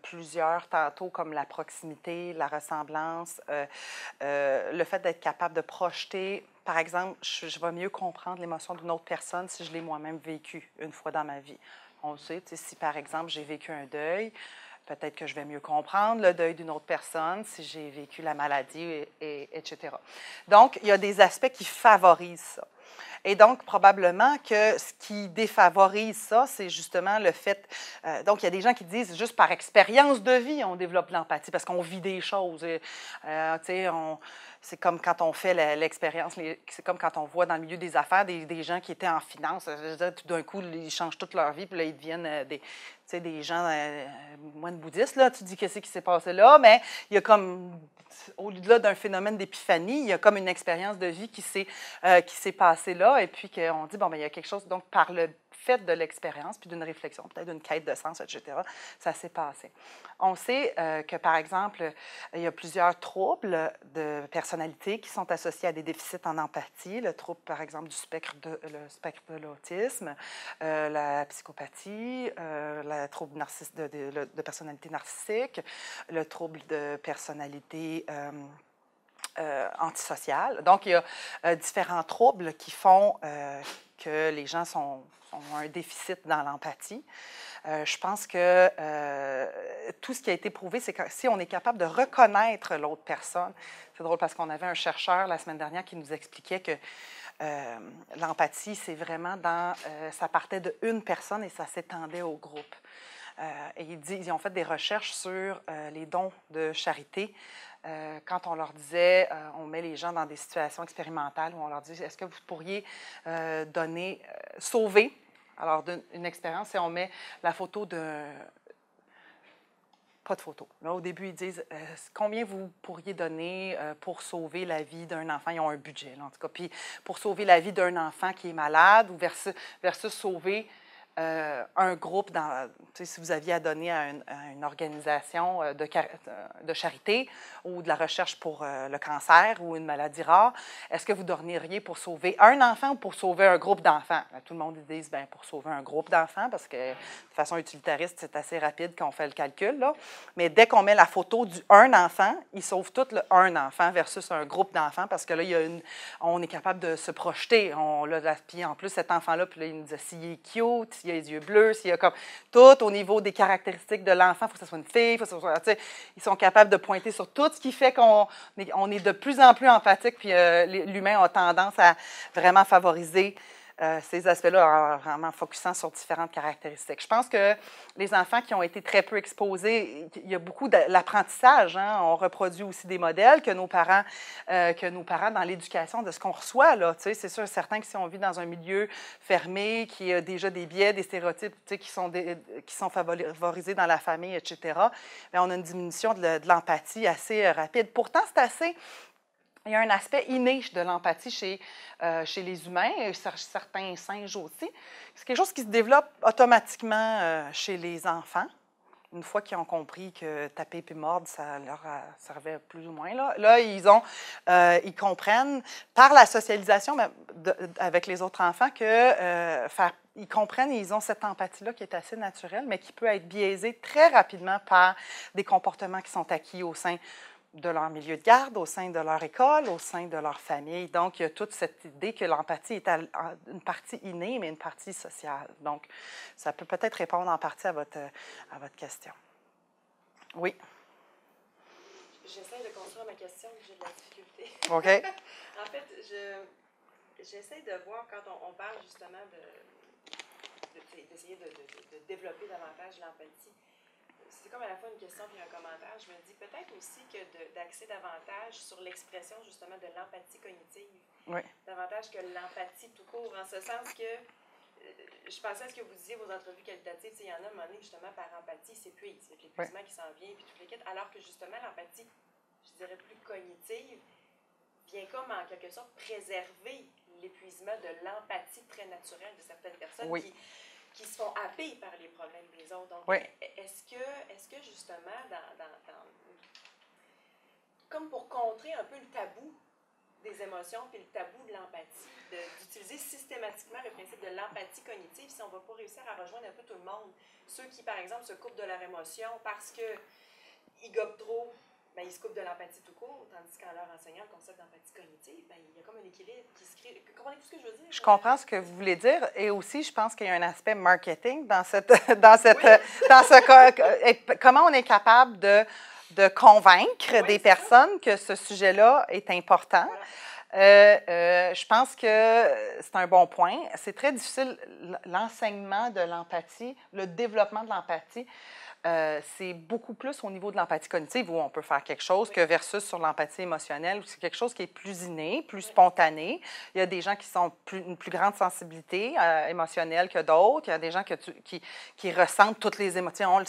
plusieurs tantôt, comme la proximité, la ressemblance, le fait d'être capable de projeter. Par exemple, je vais mieux comprendre l'émotion d'une autre personne si je l'ai moi-même vécue une fois dans ma vie. On le sait, si par exemple, j'ai vécu un deuil, peut-être que je vais mieux comprendre le deuil d'une autre personne si j'ai vécu la maladie, etc. Donc, il y a des aspects qui favorisent ça. Et donc, probablement que ce qui défavorise ça, c'est justement le fait... donc, il y a des gens qui disent, juste par expérience de vie, on développe l'empathie parce qu'on vit des choses. C'est comme quand on fait l'expérience, c'est comme quand on voit dans le milieu des affaires des gens qui étaient en finance. Je veux dire, tout d'un coup, ils changent toute leur vie, puis là, ils deviennent des gens moines bouddhistes. Là, tu dis qu'est-ce qui s'est passé là, mais il y a comme, au-delà d'un phénomène d'épiphanie, il y a comme une expérience de vie qui s'est passée là, et puis qu'on dit, bon, bien, il y a quelque chose, donc par le fait de l'expérience, puis d'une réflexion, peut-être d'une quête de sens, etc., ça s'est passé. On sait que, par exemple, il y a plusieurs troubles de personnalité qui sont associés à des déficits en empathie, le trouble, par exemple, du spectre de l'autisme, la psychopathie, le trouble de personnalité narcissique, le trouble de personnalité antisociale. Donc, il y a différents troubles qui font que les gens ont un déficit dans l'empathie. Je pense que tout ce qui a été prouvé, c'est que si on est capable de reconnaître l'autre personne, c'est drôle parce qu'on avait un chercheur la semaine dernière qui nous expliquait que l'empathie, c'est vraiment ça partait d'une personne et ça s'étendait au groupe. et ils ont fait des recherches sur les dons de charité. Quand on leur disait, on met les gens dans des situations expérimentales où on leur dit, est-ce que vous pourriez sauver, alors une expérience, et on met la photo pas de photo. Là, au début, ils disent combien vous pourriez donner pour sauver la vie d'un enfant. Ils ont un budget, là, en tout cas. Puis pour sauver la vie d'un enfant qui est malade ou versus sauver un groupe, si vous aviez à donner à une organisation de charité ou de la recherche pour le cancer ou une maladie rare, est-ce que vous donneriez pour sauver un enfant ou pour sauver un groupe d'enfants? Tout le monde dit bien pour sauver un groupe d'enfants parce que de façon utilitariste, c'est assez rapide quand on fait le calcul. Là. Mais dès qu'on met la photo du un enfant, ils sauvent tout le un enfant versus un groupe d'enfants parce que là, on est capable de se projeter. Puis en plus, cet enfant-là, puis là, il nous dit s'il est cute, s'il a les yeux bleus, s'il y a comme tout au niveau des caractéristiques de l'enfant, il faut que ce soit une fille, il faut que ce soit, ils sont capables de pointer sur tout ce qui fait qu'on est de plus en plus empathique, puis l'humain a tendance à vraiment favoriser ces aspects-là en vraiment focusant sur différentes caractéristiques. Je pense que les enfants qui ont été très peu exposés, il y a beaucoup de l'apprentissage. Hein? On reproduit aussi des modèles que nos parents dans l'éducation de ce qu'on reçoit. Là, c'est sûr, certains qui on vit dans un milieu fermé, qui a déjà des biais, des stéréotypes qui sont favorisés dans la famille, etc., mais on a une diminution de l'empathie assez rapide. Pourtant, il y a un aspect inné de l'empathie chez les humains, et certains singes aussi. C'est quelque chose qui se développe automatiquement chez les enfants, une fois qu'ils ont compris que taper et mordre, ça leur servait plus ou moins. Là ils comprennent, par la socialisation avec les autres enfants, ils comprennent et ils ont cette empathie-là qui est assez naturelle, mais qui peut être biaisée très rapidement par des comportements qui sont acquis au sein de leur milieu de garde, au sein de leur école, au sein de leur famille. Donc, il y a toute cette idée que l'empathie est une partie innée, mais une partie sociale. Donc, ça peut peut-être répondre en partie à votre question. Oui? J'essaie de construire ma question, mais j'ai de la difficulté. OK. En fait, j'essaie de voir, quand on parle justement d'essayer de développer davantage l'empathie, c'est comme à la fois une question et un commentaire. Je me dis peut-être aussi que d'axer davantage sur l'expression justement de l'empathie cognitive, oui, davantage que l'empathie tout court, en ce sens que je pensais à ce que vous disiez, vos entrevues qualitatives, il y en a un moment donné, justement, par empathie, s'épuise. C'est l'épuisement qui s'en vient, puis toutes les quêtes, alors que justement, l'empathie, je dirais plus cognitive, vient comme en quelque sorte préserver l'épuisement de l'empathie très naturelle de certaines personnes oui, qui se font happer par les problèmes des autres. Donc, oui, est-ce que justement, comme pour contrer un peu le tabou des émotions puis le tabou de l'empathie, d'utiliser systématiquement le principe de l'empathie cognitive, si on ne va pas réussir à rejoindre un peu tout le monde, ceux qui, par exemple, se coupent de leur émotion parce qu'ils gobent trop, bien, ils se coupent de l'empathie tout court, tandis qu'en leur enseignant le concept d'empathie cognitive, bien, il y a comme un équilibre qui se crée. Comprenez-vous ce que je veux dire? Je comprends ce que vous voulez dire, et aussi, je pense qu'il y a un aspect marketing dans comment on est capable de convaincre des personnes que ce sujet-là est important. Voilà. Je pense que c'est un bon point. C'est très difficile, l'enseignement de l'empathie, le développement de l'empathie. C'est beaucoup plus au niveau de l'empathie cognitive où on peut faire quelque chose que versus sur l'empathie émotionnelle où c'est quelque chose qui est plus inné, plus spontané. Il y a des gens qui ont une plus grande sensibilité émotionnelle que d'autres. Il y a des gens qui ressentent toutes les émotions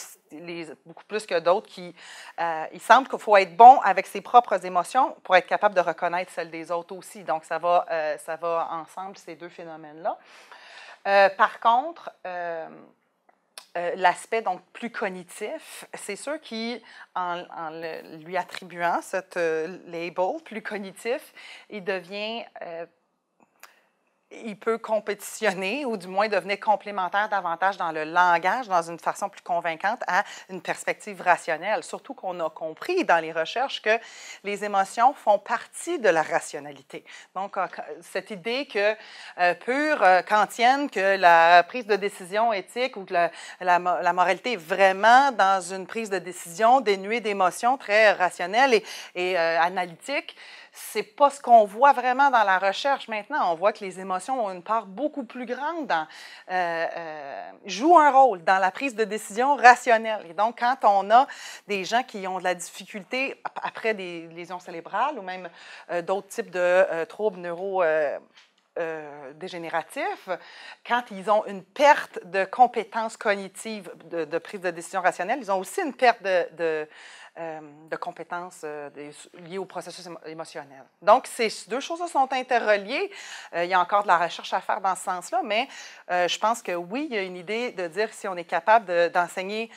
beaucoup plus que d'autres. Il semble qu'il faut être bon avec ses propres émotions pour être capable de reconnaître celles des autres aussi. Donc, ça va ensemble, ces deux phénomènes-là. Par contre, l'aspect donc plus cognitif, c'est sûr qu'en lui attribuant cette label plus cognitif, il peut compétitionner ou du moins devenir complémentaire davantage dans le langage, dans une façon plus convaincante à une perspective rationnelle. Surtout qu'on a compris dans les recherches que les émotions font partie de la rationalité. Donc, cette idée pure kantienne que la prise de décision éthique ou que la moralité est vraiment dans une prise de décision dénuée d'émotions, très rationnelle et analytique, c'est pas ce qu'on voit vraiment dans la recherche maintenant. On voit que les émotions émotions ont une part beaucoup plus grande jouent un rôle dans la prise de décision rationnelle. Et donc, quand on a des gens qui ont de la difficulté après des lésions cérébrales ou même d'autres types de troubles dégénératifs, quand ils ont une perte de compétences cognitives de prise de décision rationnelle, ils ont aussi une perte de compétences liées au processus émotionnel. Donc, ces deux choses-là sont interreliées. Il y a encore de la recherche à faire dans ce sens-là, mais je pense que oui, il y a une idée de dire si on est capable d'enseigner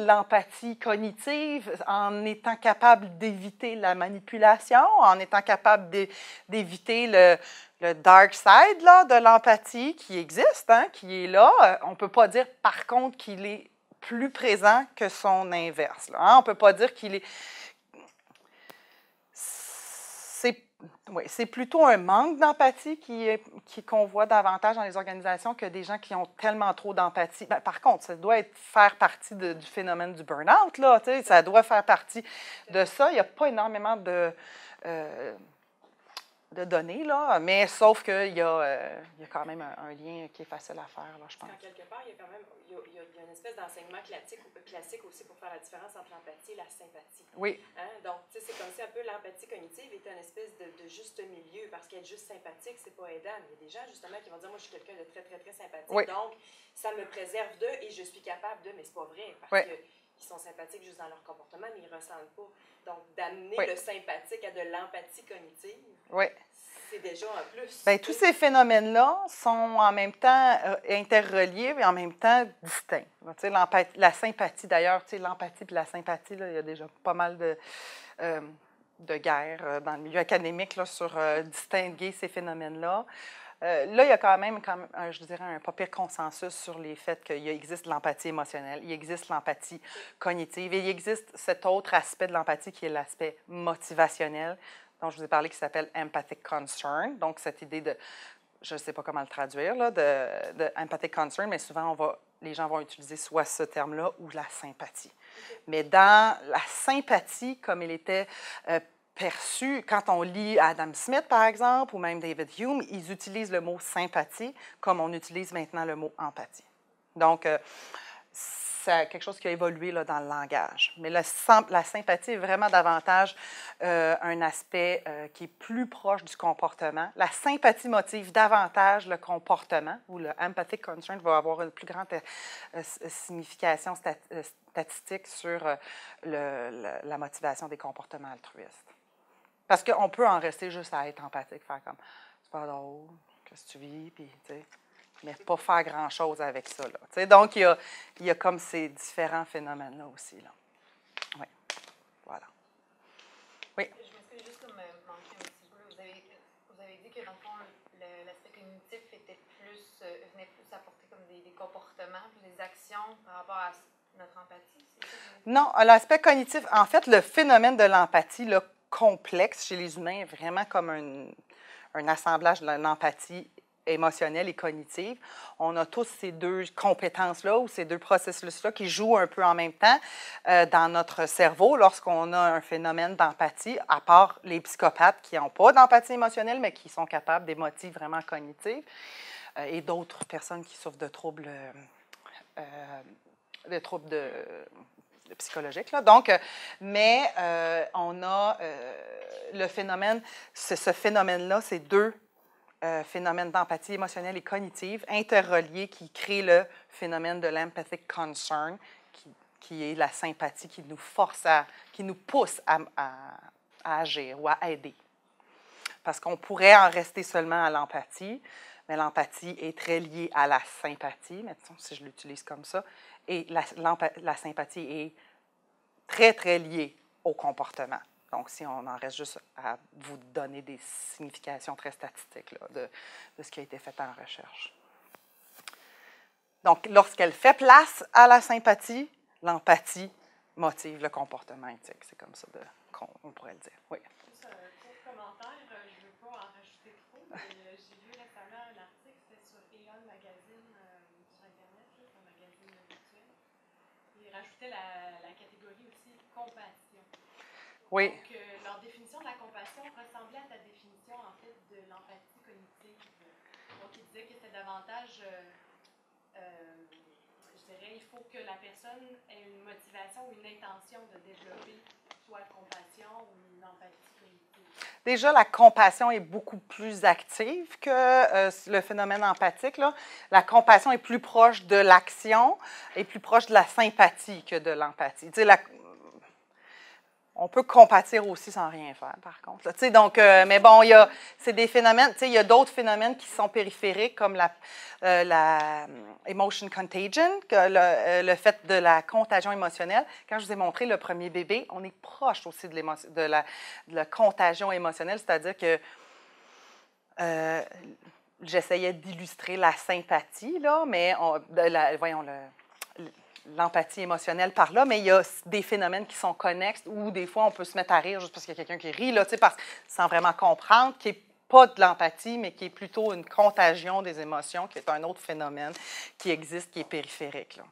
l'empathie cognitive en étant capable d'éviter la manipulation, en étant capable d'éviter le dark side là, de l'empathie qui existe, hein, qui est là. On ne peut pas dire, par contre, qu'il est plus présent que son inverse. Là, hein? On ne peut pas dire qu'il est... C'est plutôt un manque d'empathie qu'on voit davantage dans les organisations que des gens qui ont tellement trop d'empathie. Ben, par contre, ça doit faire partie du phénomène du burn-out, là, ça doit faire partie de ça. Il n'y a pas énormément de données, là, mais sauf qu'il y a quand même un lien qui est facile à faire, là, je pense. En quelque part, il y a quand même il y a une espèce d'enseignement classique aussi pour faire la différence entre l'empathie et la sympathie. Oui. Hein? Donc, tu sais, c'est comme si un peu l'empathie cognitive était une espèce de juste milieu, parce qu'être juste sympathique, c'est pas aidant. Il y a des gens, justement, qui vont dire, moi, je suis quelqu'un de très, très, très sympathique, oui. donc ça me préserve d'eux et je suis capable d'eux, mais c'est pas vrai, parce oui. qu'ils sont sympathiques juste dans leur comportement, mais ils ne ressentent pas. Donc, d'amener oui. le sympathique à de l'empathie cognitive, oui. c'est déjà un plus. Bien, tous ces phénomènes-là sont en même temps interreliés et en même temps distincts. Tu sais, la sympathie, d'ailleurs, tu sais, l'empathie et la sympathie, là, il y a déjà pas mal de guerres dans le milieu académique là, sur distinguer ces phénomènes-là. Là, il y a quand même je dirais, un pas pire consensus sur les faits qu'il existe l'empathie émotionnelle, il existe l'empathie cognitive et il existe cet autre aspect de l'empathie qui est l'aspect motivationnel, dont je vous ai parlé, qui s'appelle empathic concern. Donc, cette idée de, je ne sais pas comment le traduire, là, de empathic concern, mais souvent, les gens vont utiliser soit ce terme-là ou la sympathie. Mais dans la sympathie, comme elle était perçue, quand on lit Adam Smith, par exemple, ou même David Hume, ils utilisent le mot sympathie comme on utilise maintenant le mot empathie. Donc, c'est quelque chose qui a évolué là, dans le langage. Mais la sympathie est vraiment davantage un aspect qui est plus proche du comportement. La sympathie motive davantage le comportement, ou le empathic concern va avoir une plus grande signification statistique sur la motivation des comportements altruistes. Parce qu'on peut en rester juste à être empathique, faire comme « c'est pas drôle, qu'est-ce que tu vis? » Puis, tu sais, mais pas faire grand-chose avec ça. Là. Donc, il y a comme ces différents phénomènes-là aussi. Là. Oui. Voilà. Oui. Je m'excuse juste comme manquer un petit peu. Vous avez dit que, dans le fond, l'aspect cognitif venait plus apporter comme des comportements, des actions par rapport à notre empathie. C'est ça? Non, l'aspect cognitif, en fait, le phénomène de l'empathie là, complexe chez les humains est vraiment comme un assemblage de l'empathie émotionnelle et cognitive. On a tous ces deux compétences-là ou ces deux processus-là qui jouent un peu en même temps dans notre cerveau lorsqu'on a un phénomène d'empathie, à part les psychopathes qui n'ont pas d'empathie émotionnelle, mais qui sont capables d'émotifs vraiment cognitifs, et d'autres personnes qui souffrent de troubles psychologiques. Là. Donc, mais on a le phénomène, ce phénomène-là, c'est deux phénomène d'empathie émotionnelle et cognitive interreliés qui créent le phénomène de l'empathic concern, qui est la sympathie qui nous force qui nous pousse à agir ou à aider. Parce qu'on pourrait en rester seulement à l'empathie, mais l'empathie est très liée à la sympathie, mettons, si je l'utilise comme ça, et la sympathie est très, très liée au comportement. Donc, si on en reste juste à vous donner des significations très statistiques là, de ce qui a été fait en recherche. Donc, lorsqu'elle fait place à la sympathie, l'empathie motive le comportement éthique. C'est comme ça qu'on pourrait le dire. Oui. Juste un court commentaire, je ne veux pas en rajouter trop, mais j'ai lu récemment un article, c'était sur Aeon Magazine, sur Internet, là, un magazine virtuel. Il rajoutait la catégorie aussi compassion. Oui. Donc, leur définition de la compassion ressemblait à ta définition, en fait, de l'empathie cognitive. donc il disait que c'était davantage, je dirais, il faut que la personne ait une motivation ou une intention de développer soit la compassion ou une empathie cognitive. Déjà, la compassion est beaucoup plus active que le phénomène empathique, là. La compassion est plus proche de l'action et plus proche de la sympathie que de l'empathie. Tu sais, on peut compatir aussi sans rien faire, par contre. Tu sais, donc, mais bon, c'est des phénomènes, tu sais, il y a d'autres phénomènes qui sont périphériques, comme la emotion contagion, le fait de la contagion émotionnelle. Quand je vous ai montré le premier bébé, on est proche aussi de la contagion émotionnelle, c'est-à-dire que j'essayais d'illustrer la sympathie, là, mais voyons, l'empathie émotionnelle par là, mais il y a des phénomènes qui sont connexes où des fois on peut se mettre à rire juste parce qu'il y a quelqu'un qui rit, là, sans vraiment comprendre, qui n'est pas de l'empathie, mais qui est plutôt une contagion des émotions, qui est un autre phénomène qui existe, qui est périphérique, là.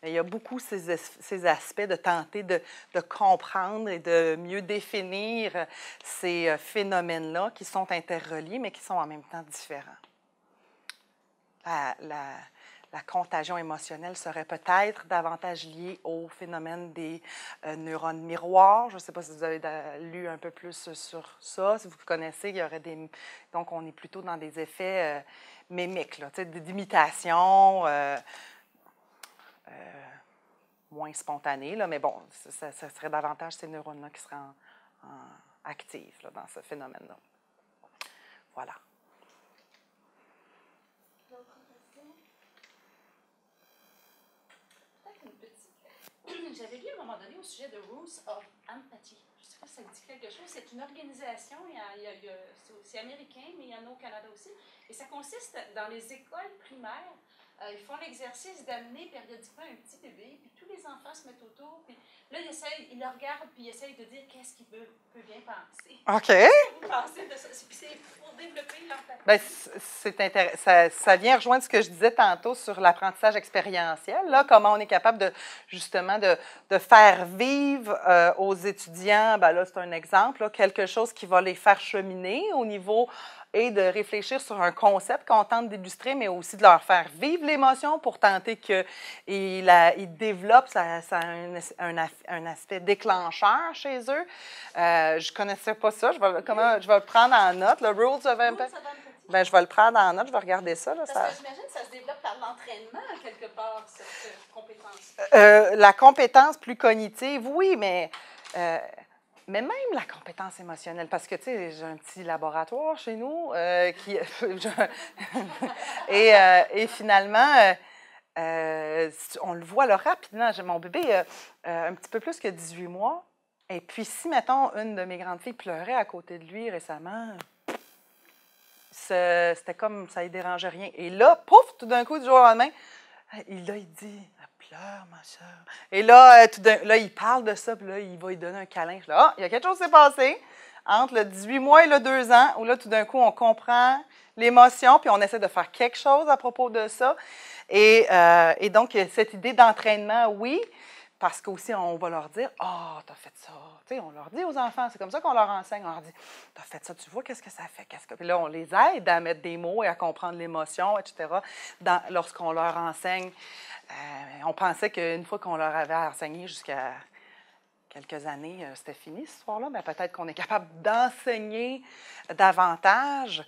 Mais il y a beaucoup ces aspects de tenter de comprendre et de mieux définir ces phénomènes-là qui sont interreliés, mais qui sont en même temps différents. La contagion émotionnelle serait peut-être davantage liée au phénomène des neurones miroirs. Je ne sais pas si vous avez lu un peu plus sur ça. Si vous connaissez, il y aurait des... Donc, on est plutôt dans des effets mimiques, là, d'imitation, moins spontanés, là, mais bon, ça serait davantage ces neurones-là qui seraient actifs là, dans ce phénomène-là. Voilà. J'avais lu à un moment donné au sujet de Rules of Empathy. Je ne sais pas si ça vous dit quelque chose. C'est une organisation, c'est américain, mais il y en a au Canada aussi. Et ça consiste dans les écoles primaires. Ils font l'exercice d'amener périodiquement un petit bébé, puis tous les enfants se mettent autour, puis là, ils le regardent, puis ils essayent de dire qu'est-ce qu'il peut bien penser. OK. Qu'est-ce que vous pensez de ça? Puis c'est pour développer l'empathie. Bien, c'est intéressant. Ça vient rejoindre ce que je disais tantôt sur l'apprentissage expérientiel, là, comment on est capable de, justement, de faire vivre aux étudiants, bien là, c'est un exemple, là, quelque chose qui va les faire cheminer au niveau et de réfléchir sur un concept qu'on tente d'illustrer, mais aussi de leur faire vivre l'émotion pour tenter qu'ils développent un aspect déclencheur chez eux. Je ne connaissais pas ça. Je vais le prendre en note. Le Rules of Empathy. Ben, je vais le prendre en note. Je vais regarder ça. Là, parce que j'imagine que ça se développe par l'entraînement, quelque part, cette compétence. La compétence plus cognitive, oui, mais même la compétence émotionnelle, parce que, tu sais, j'ai un petit laboratoire chez nous et finalement, on le voit là, rapidement. J'ai mon bébé un petit peu plus que 18 mois. Et puis, si, mettons, une de mes grandes filles pleurait à côté de lui récemment, c'était comme ça ne dérangeait rien. Et là, pouf, tout d'un coup, du jour au lendemain, il dit... Pleure, ma soeur. Et là, il parle de ça, puis là, il va lui donner un câlin. Là, il y a quelque chose qui s'est passé entre le 18 mois et le 2 ans, où là, tout d'un coup, on comprend l'émotion, puis on essaie de faire quelque chose à propos de ça. Et donc, cette idée d'entraînement, oui, parce qu'aussi, on va leur dire « Ah, t'as fait ça. » Tu sais, on leur dit aux enfants, c'est comme ça qu'on leur enseigne. On leur dit « T'as fait ça, tu vois, qu'est-ce que ça fait? » Puis là, on les aide à mettre des mots et à comprendre l'émotion, etc., lorsqu'on leur enseigne. On pensait qu'une fois qu'on leur avait enseigné jusqu'à quelques années, c'était fini, cette histoire-là. Mais peut-être qu'on est capable d'enseigner davantage.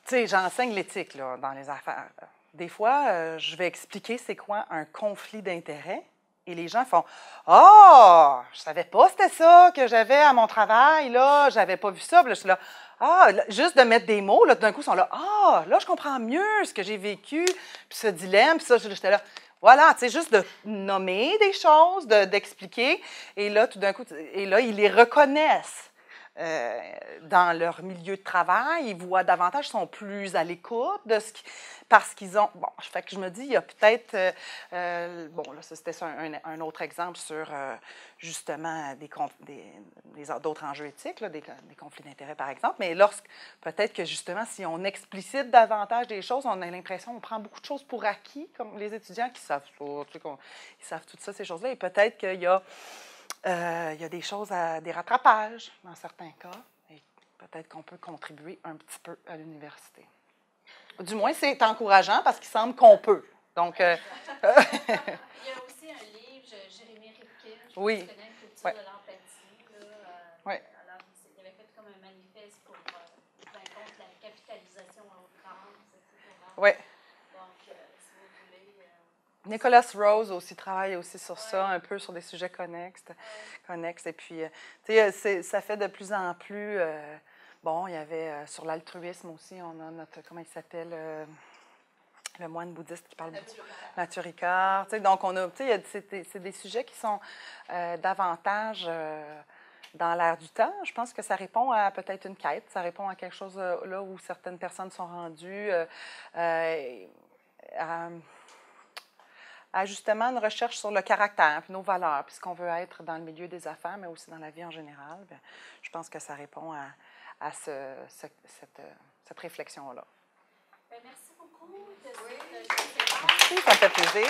Tu sais, j'enseigne l'éthique là, dans les affaires. Des fois, je vais expliquer c'est quoi un conflit d'intérêts. Et les gens font « Ah, je ne savais pas c'était ça que j'avais à mon travail, là, je n'avais pas vu ça. » Puis là, je suis là « Ah, juste de mettre des mots, là, d'un coup, ils sont là « Ah, là, je comprends mieux ce que j'ai vécu, puis ce dilemme, puis ça, j'étais là. » Voilà, tu sais, juste de nommer des choses, d'expliquer. Et là, tout d'un coup, ils les reconnaissent. Dans leur milieu de travail, ils voient davantage, sont plus à l'écoute de ce parce qu'ils ont... Bon, fait que je me dis, il y a peut-être... bon, là, ça, c'était un autre exemple sur, justement, d'autres enjeux éthiques, là, des conflits d'intérêts, par exemple. Mais peut-être que, justement, si on explicite davantage des choses, on a l'impression qu'on prend beaucoup de choses pour acquis, comme les étudiants qui savent ça, tu sais, ils savent tout ça, ces choses-là. Et peut-être qu'il y a... il y a des choses, des rattrapages dans certains cas, et peut-être qu'on peut contribuer un petit peu à l'université. Du moins, c'est encourageant parce qu'il semble qu'on peut. Donc, Il y a aussi un livre, Jérémy Ripken, je oui. pense que tu connais, Culture Ouais. de l'empathie. Ouais. Alors, il avait fait comme un manifeste pour contre la capitalisation à outrance, etc. Oui. Donc, si vous voulez... Nicholas Rose aussi travaille aussi sur ça, un peu sur des sujets connexes. Et puis, tu sais, ça fait de plus en plus... bon, il y avait sur l'altruisme aussi, on a notre... Comment il s'appelle? Le moine bouddhiste qui parle beaucoup. Mathieu Ricard. Tu sais, donc, on a... Tu sais, c'est des sujets qui sont davantage... dans l'air du temps. Je pense que ça répond à peut-être une quête, ça répond à quelque chose là où certaines personnes sont rendues à justement une recherche sur le caractère, puis nos valeurs, puis ce qu'on veut être dans le milieu des affaires, mais aussi dans la vie en général. Bien, je pense que ça répond à cette réflexion-là. Merci beaucoup. Merci, ça me fait plaisir.